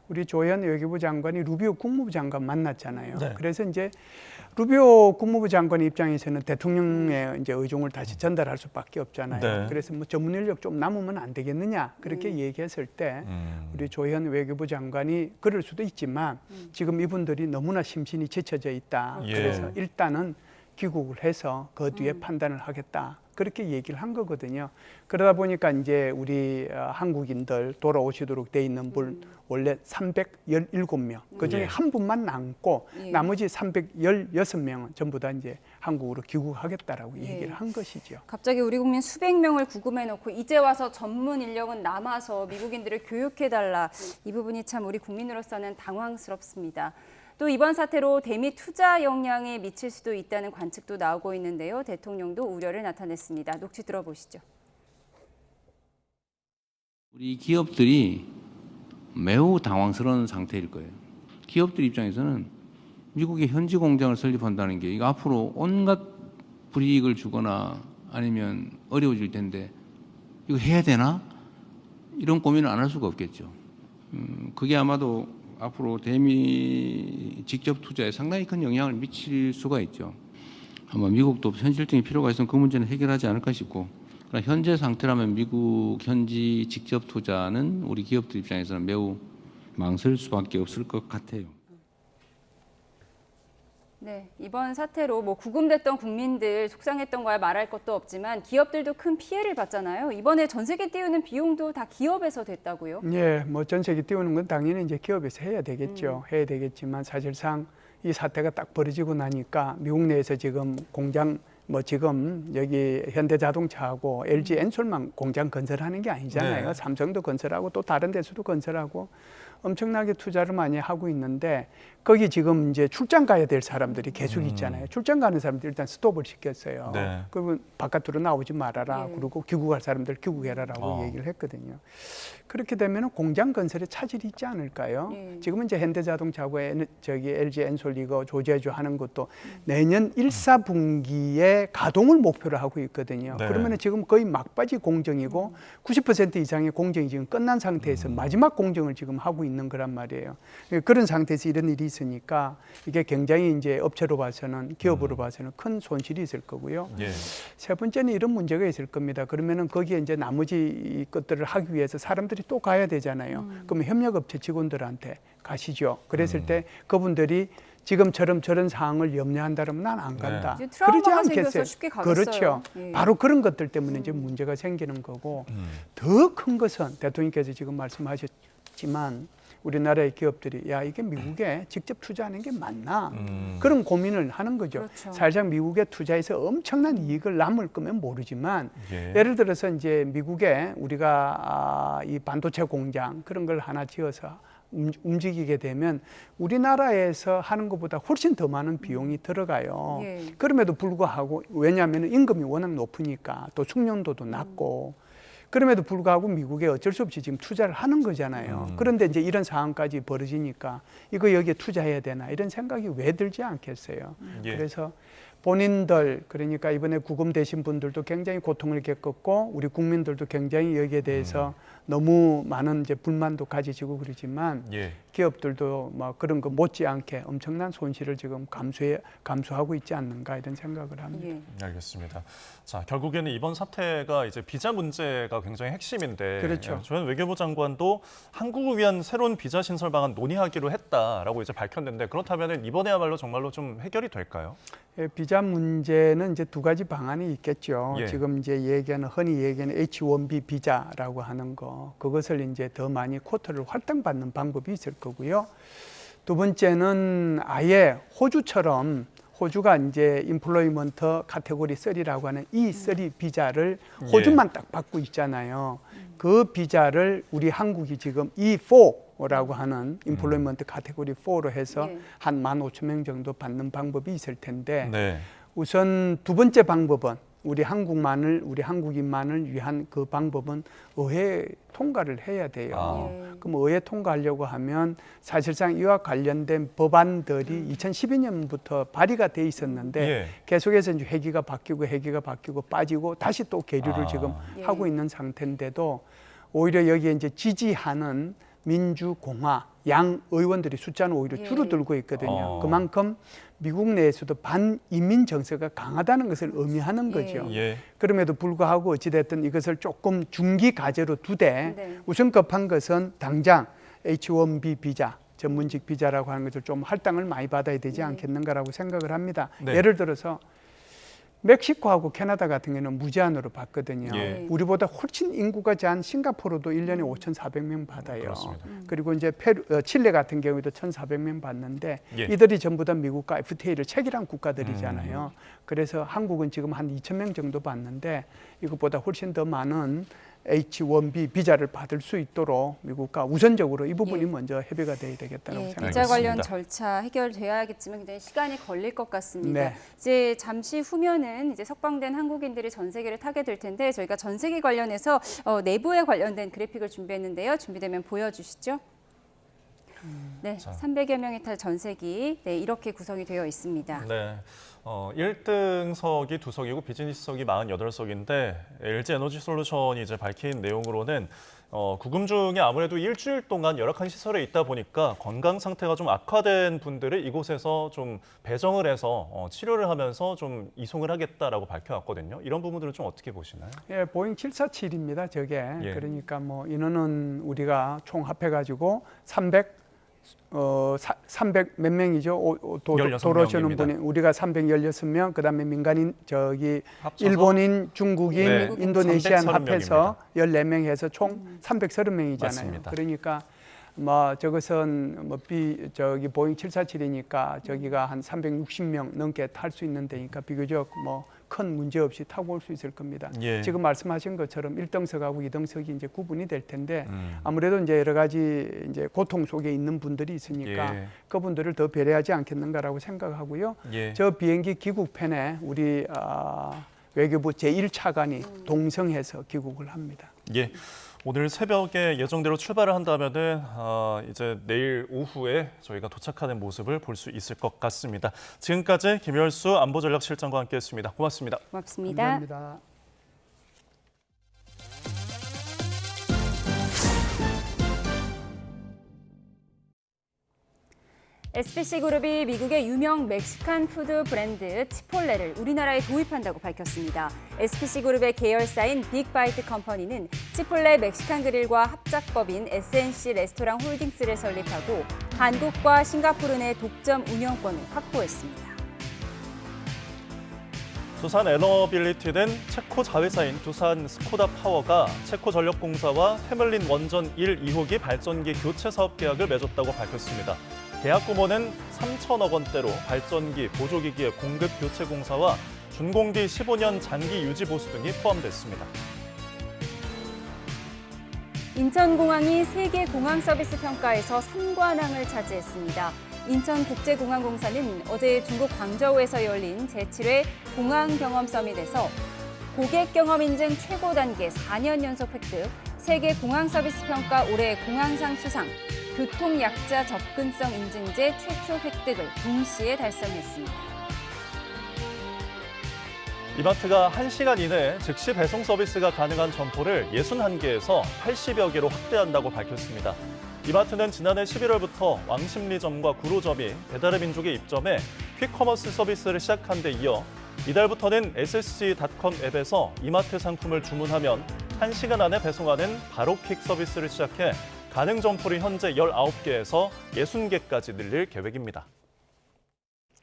Speaker 8: 우리 조현 외교부 장관이 루비오 국무부 장관 만났잖아요.
Speaker 2: 네.
Speaker 8: 그래서 이제 루비오 국무부 장관의 입장에서는 대통령의 이제 의중을 다시 전달할 수밖에 없잖아요.
Speaker 2: 네.
Speaker 8: 그래서 뭐 전문 인력 좀 남으면 안 되겠느냐 그렇게 얘기했을 때 우리 조현 외교부 장관이 그럴 수도 있지만 지금 이분들이 너무나 심신이 지쳐져 있다. 그래서 일단은 귀국을 해서 그 뒤에 판단을 하겠다. 그렇게 얘기를 한 거거든요. 그러다 보니까 이제 우리 한국인들 돌아오시도록 돼 있는 분 원래 317명. 그중에 한 분만 남고 나머지 316명은 전부 다 이제 한국으로 귀국하겠다라고 얘기를 한 것이죠.
Speaker 1: 갑자기 우리 국민 수백 명을 구금해놓고 이제 와서 전문 인력은 남아서 미국인들을 교육해달라. 이 부분이 참 우리 국민으로서는 당황스럽습니다. 또 이번 사태로 대미 투자 영향에 미칠 수도 있다는 관측도 나오고 있는데요. 대통령도 우려를 나타냈습니다. 녹취 들어보시죠.
Speaker 10: 우리 기업들이 매우 당황스러운 상태일 거예요. 기업들 입장에서는 미국의 현지 공장을 설립한다는 게 이거 앞으로 온갖 불이익을 주거나 아니면 어려워질 텐데 이거 해야 되나? 이런 고민을 안 할 수가 없겠죠. 그게 아마도 앞으로 대미 직접 투자에 상당히 큰 영향을 미칠 수가 있죠. 아마 미국도 현실적인 필요가 있으면 그 문제는 해결하지 않을까 싶고, 그러나 현재 상태라면 미국 현지 직접 투자는 우리 기업들 입장에서는 매우 망설 수밖에 없을 것 같아요.
Speaker 1: 네, 이번 사태로 뭐 구금됐던 국민들 속상했던 거야 말할 것도 없지만 기업들도 큰 피해를 봤잖아요. 이번에 전세계 띄우는 비용도 다 기업에서 됐다고요?
Speaker 8: 예, 뭐 전세계 띄우는 건 당연히 이제 기업에서 해야 되겠죠. 해야 되겠지만 사실상 이 사태가 딱 벌어지고 나니까 미국 내에서 지금 공장 지금 여기 현대자동차하고 LG 엔솔만 공장 건설하는 게 아니잖아요.
Speaker 2: 네.
Speaker 8: 삼성도 건설하고 또 다른 데서도 건설하고 엄청나게 투자를 많이 하고 있는데 거기 지금 이제 출장 가야 될 사람들이 계속 있잖아요. 출장 가는 사람들 일단 스톱을 시켰어요.
Speaker 2: 네.
Speaker 8: 그리고 바깥으로 나오지 말아라.
Speaker 1: 예.
Speaker 8: 그리고 귀국할 사람들 귀국해라라고 얘기를 했거든요. 그렇게 되면 공장 건설에 차질이 있지 않을까요?
Speaker 1: 예.
Speaker 8: 지금은 이제 현대자동차하고 LG 엔솔 이거 조제주 하는 것도 내년 1사분기에 가동을 목표로 하고 있거든요.
Speaker 2: 네.
Speaker 8: 그러면 지금 거의 막바지 공정이고 90% 이상의 공정이 지금 끝난 상태에서 마지막 공정을 지금 하고 있는 거란 말이에요. 그런 상태에서 이런 일이 있으니까 이게 굉장히 이제 업체로 봐서는 기업으로 봐서는 큰 손실이 있을 거고요.
Speaker 2: 예.
Speaker 8: 세 번째는 이런 문제가 있을 겁니다. 그러면은 거기에 이제 나머지 것들을 하기 위해서 사람들이 또 가야 되잖아요. 그러면 협력업체 직원들한테 가시죠. 그랬을 때 그분들이 지금처럼 저런 상황을 염려한다면 난 안 간다.
Speaker 1: 네. 트라우마가
Speaker 8: 그러지 않겠어요.
Speaker 1: 생겨서 쉽게 가겠어요.
Speaker 8: 그렇죠.
Speaker 1: 예.
Speaker 8: 바로 그런 것들 때문에 이제 문제가 생기는 거고 더 큰 것은 대통령께서 지금 말씀하셨지만 우리나라의 기업들이 야 이게 미국에 직접 투자하는 게 맞나 그런 고민을 하는 거죠.
Speaker 1: 그렇죠.
Speaker 8: 사실상 미국에 투자해서 엄청난 이익을 남을 거면 모르지만 예를 들어서 이제 미국에 우리가 이 반도체 공장 그런 걸 하나 지어서 움직이게 되면 우리나라에서 하는 것보다 훨씬 더 많은 비용이 들어가요.
Speaker 1: 예.
Speaker 8: 그럼에도 불구하고 왜냐하면 임금이 워낙 높으니까 또 숙련도도 낮고 그럼에도 불구하고 미국에 어쩔 수 없이 지금 투자를 하는 거잖아요. 그런데 이제 이런 상황까지 벌어지니까 이거 여기에 투자해야 되나 이런 생각이 왜 들지 않겠어요.
Speaker 2: 예.
Speaker 8: 그래서 본인들 그러니까 이번에 구금되신 분들도 굉장히 고통을 겪었고 우리 국민들도 굉장히 여기에 대해서 너무 많은 이제 불만도 가지시고 그러지만
Speaker 2: 예.
Speaker 8: 기업들도 뭐 그런 거 못지않게 엄청난 손실을 지금 감수하고 있지 않는가 이런 생각을 합니다.
Speaker 1: 예.
Speaker 2: 알겠습니다. 자, 결국에는 이번 사태가 이제 비자 문제가 굉장히 핵심인데
Speaker 8: 그렇죠.
Speaker 2: 조현 외교부 장관도 한국을 위한 새로운 비자 신설 방안 논의하기로 했다라고 이제 밝혔는데 그렇다면 이번에야말로 정말로 좀 해결이 될까요?
Speaker 8: 예, 비자 문제는 이제 두 가지 방안이 있겠죠.
Speaker 2: 예.
Speaker 8: 지금 이제 흔히 얘기하는 H-1B 비자라고 하는 거, 그것을 이제 더 많이 쿼터를 할당받는 방법이 있을 거고요. 두 번째는 아예 호주처럼 호주가 이제 인플로이먼트 카테고리 3라고 하는 E3 비자를 호주만 딱 받고 있잖아요. 그 비자를 우리 한국이 지금 E4라고 하는 인플로이먼트 카테고리 4로 해서 한 15,000명 정도 받는 방법이 있을 텐데
Speaker 2: 네.
Speaker 8: 우선 두 번째 방법은 우리 한국인만을 위한 그 방법은 의회 통과를 해야 돼요. 그럼 의회 통과하려고 하면 사실상 이와 관련된 법안들이 2012년부터 발의가 돼 있었는데 계속해서 이제 회기가 바뀌고 빠지고 다시 또 계류를 지금 하고 있는 상태인데도 오히려 여기에 이제 지지하는 민주공화 양 의원들이 숫자는 오히려 줄어들고 있거든요. 그만큼 미국 내에서도 반이민 정세가 강하다는 것을 의미하는 거죠. 그럼에도 불구하고 어찌됐든 이것을 조금 중기 과제로 두되 우선 급한 것은 당장 H-1B 비자, 전문직 비자라고 하는 것을 좀 할당을 많이 받아야 되지 않겠는가라고 생각을 합니다. 예를 들어서 멕시코하고 캐나다 같은 경우는 무제한으로 받거든요. 우리보다 훨씬 인구가 작은 싱가포르도 1년에 5,400명 받아요. 그리고 이제 칠레 같은 경우에도 1,400명 받는데 이들이 전부 다 미국과 FTA를 체결한 국가들이잖아요. 그래서 한국은 지금 한 2,000명 정도 받는데 이것보다 훨씬 더 많은 H-1B 비자를 받을 수 있도록 미국과 우선적으로 이 부분이 먼저 협의가 돼야 되겠다고 생각합니다.
Speaker 1: 비자 관련 절차 해결되어야겠지만 굉장히 시간이 걸릴 것 같습니다.
Speaker 8: 네.
Speaker 1: 이제 잠시 후면은 이제 석방된 한국인들이 전 세계를 타게 될 텐데 저희가 전 세계 관련해서 내부에 관련된 그래픽을 준비했는데요. 준비되면 보여주시죠. 네, 300여 명이 탈 전세기 이렇게 구성이 되어 있습니다.
Speaker 2: 네. 1등석이 2석이고 비즈니스석이 48석인데 LG 에너지 솔루션이 이제 밝힌 내용으로는 구금 중에 아무래도 일주일 동안 열악한 시설에 있다 보니까 건강 상태가 좀 악화된 분들을 이곳에서 좀 배정을 해서 치료를 하면서 좀 이송을 하겠다라고 밝혀왔거든요. 이런 부분들은 좀 어떻게 보시나요?
Speaker 8: 예, 보잉 747입니다. 저게 그러니까 뭐 인원은 우리가 총 합해가지고 300 몇 명이죠. 돌아오시는 분이 우리가 316명, 그다음에 민간인 일본인, 중국인, 인도네시안 합해서 14명 해서 총 330명이잖아요.
Speaker 2: 맞습니다.
Speaker 8: 그러니까 뭐 저것은 저기 보잉 747이니까 저기가 한 360명 넘게 탈 수 있는 데니까 비교적 뭐 큰 문제 없이 타고 올 수 있을 겁니다.
Speaker 2: 예.
Speaker 8: 지금 말씀하신 것처럼 1등석하고 2등석이 이제 구분이 될 텐데 아무래도 이제 여러 가지 이제 고통 속에 있는 분들이 있으니까
Speaker 2: 예.
Speaker 8: 그분들을 더 배려하지 않겠는가라고 생각하고요.
Speaker 2: 예.
Speaker 8: 저 비행기 귀국편에 우리 외교부 제1차관이 동성해서 귀국을 합니다.
Speaker 2: 예. 오늘 새벽에 예정대로 출발을 한다면은 이제 내일 오후에 저희가 도착하는 모습을 볼 수 있을 것 같습니다. 지금까지 김열수 안보전략실장과 함께했습니다. 고맙습니다.
Speaker 1: 고맙습니다.
Speaker 8: 감사합니다.
Speaker 1: SPC그룹이 미국의 유명 멕시칸 푸드 브랜드 치폴레를 우리나라에 도입한다고 밝혔습니다. SPC그룹의 계열사인 빅바이트 컴퍼니는 치폴레 멕시칸 그릴과 합작법인 SNC 레스토랑 홀딩스를 설립하고 한국과 싱가포르 내 독점 운영권을 확보했습니다.
Speaker 2: 두산 에너빌리티는 체코 자회사인 두산 스코다 파워가 체코전력공사와 테물린 원전 1, 2호기 발전기 교체 사업 계약을 맺었다고 밝혔습니다. 계약 규모는 3천억 원대로 발전기, 보조기기의 공급 교체 공사와 준공기 15년 장기 유지 보수 등이 포함됐습니다.
Speaker 1: 인천공항이 세계 공항 서비스 평가에서 3관왕을 차지했습니다. 인천국제공항공사는 어제 중국 광저우에서 열린 제7회 공항 경험 서밋에서 고객 경험 인증 최고 단계 4년 연속 획득, 세계 공항 서비스 평가 올해 공항상 수상, 교통약자 접근성 인증제 최초 획득을 동시에 달성했습니다.
Speaker 2: 이마트가 1시간 이내에 즉시 배송 서비스가 가능한 점포를 61개에서 80여 개로 확대한다고 밝혔습니다. 이마트는 지난해 11월부터 왕십리점과 구로점이 배달의 민족에 입점해 퀵커머스 서비스를 시작한 데 이어 이달부터는 ssg.com 앱에서 이마트 상품을 주문하면 1시간 안에 배송하는 바로퀵 서비스를 시작해 가능 점포를 현재 19개에서 60개까지 늘릴 계획입니다.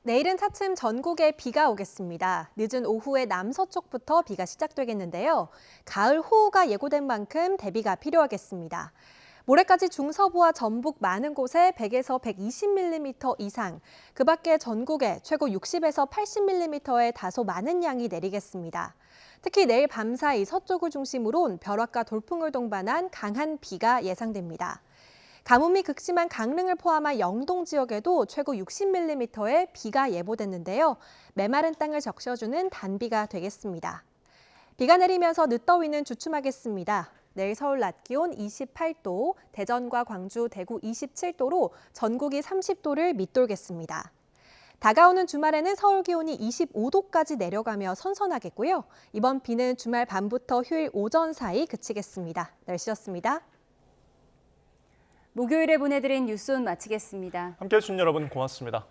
Speaker 11: 내일은 차츰 전국에 비가 오겠습니다. 늦은 오후에 남서쪽부터 비가 시작되겠는데요. 가을 호우가 예고된 만큼 대비가 필요하겠습니다. 모레까지 중서부와 전북 많은 곳에 100에서 120mm 이상, 그 밖에 전국에 최고 60에서 80mm의 다소 많은 양이 내리겠습니다. 특히 내일 밤사이 서쪽을 중심으로 벼락과 돌풍을 동반한 강한 비가 예상됩니다. 가뭄이 극심한 강릉을 포함한 영동 지역에도 최고 60mm의 비가 예보됐는데요. 메마른 땅을 적셔주는 단비가 되겠습니다. 비가 내리면서 늦더위는 주춤하겠습니다. 내일 서울 낮 기온 28도, 대전과 광주, 대구 27도로 전국이 30도를 밑돌겠습니다. 다가오는 주말에는 서울 기온이 25도까지 내려가며 선선하겠고요. 이번 비는 주말 밤부터 휴일 오전 사이 그치겠습니다. 날씨였습니다.
Speaker 1: 목요일에 보내드린 뉴스온 마치겠습니다.
Speaker 2: 함께해 주신 여러분 고맙습니다.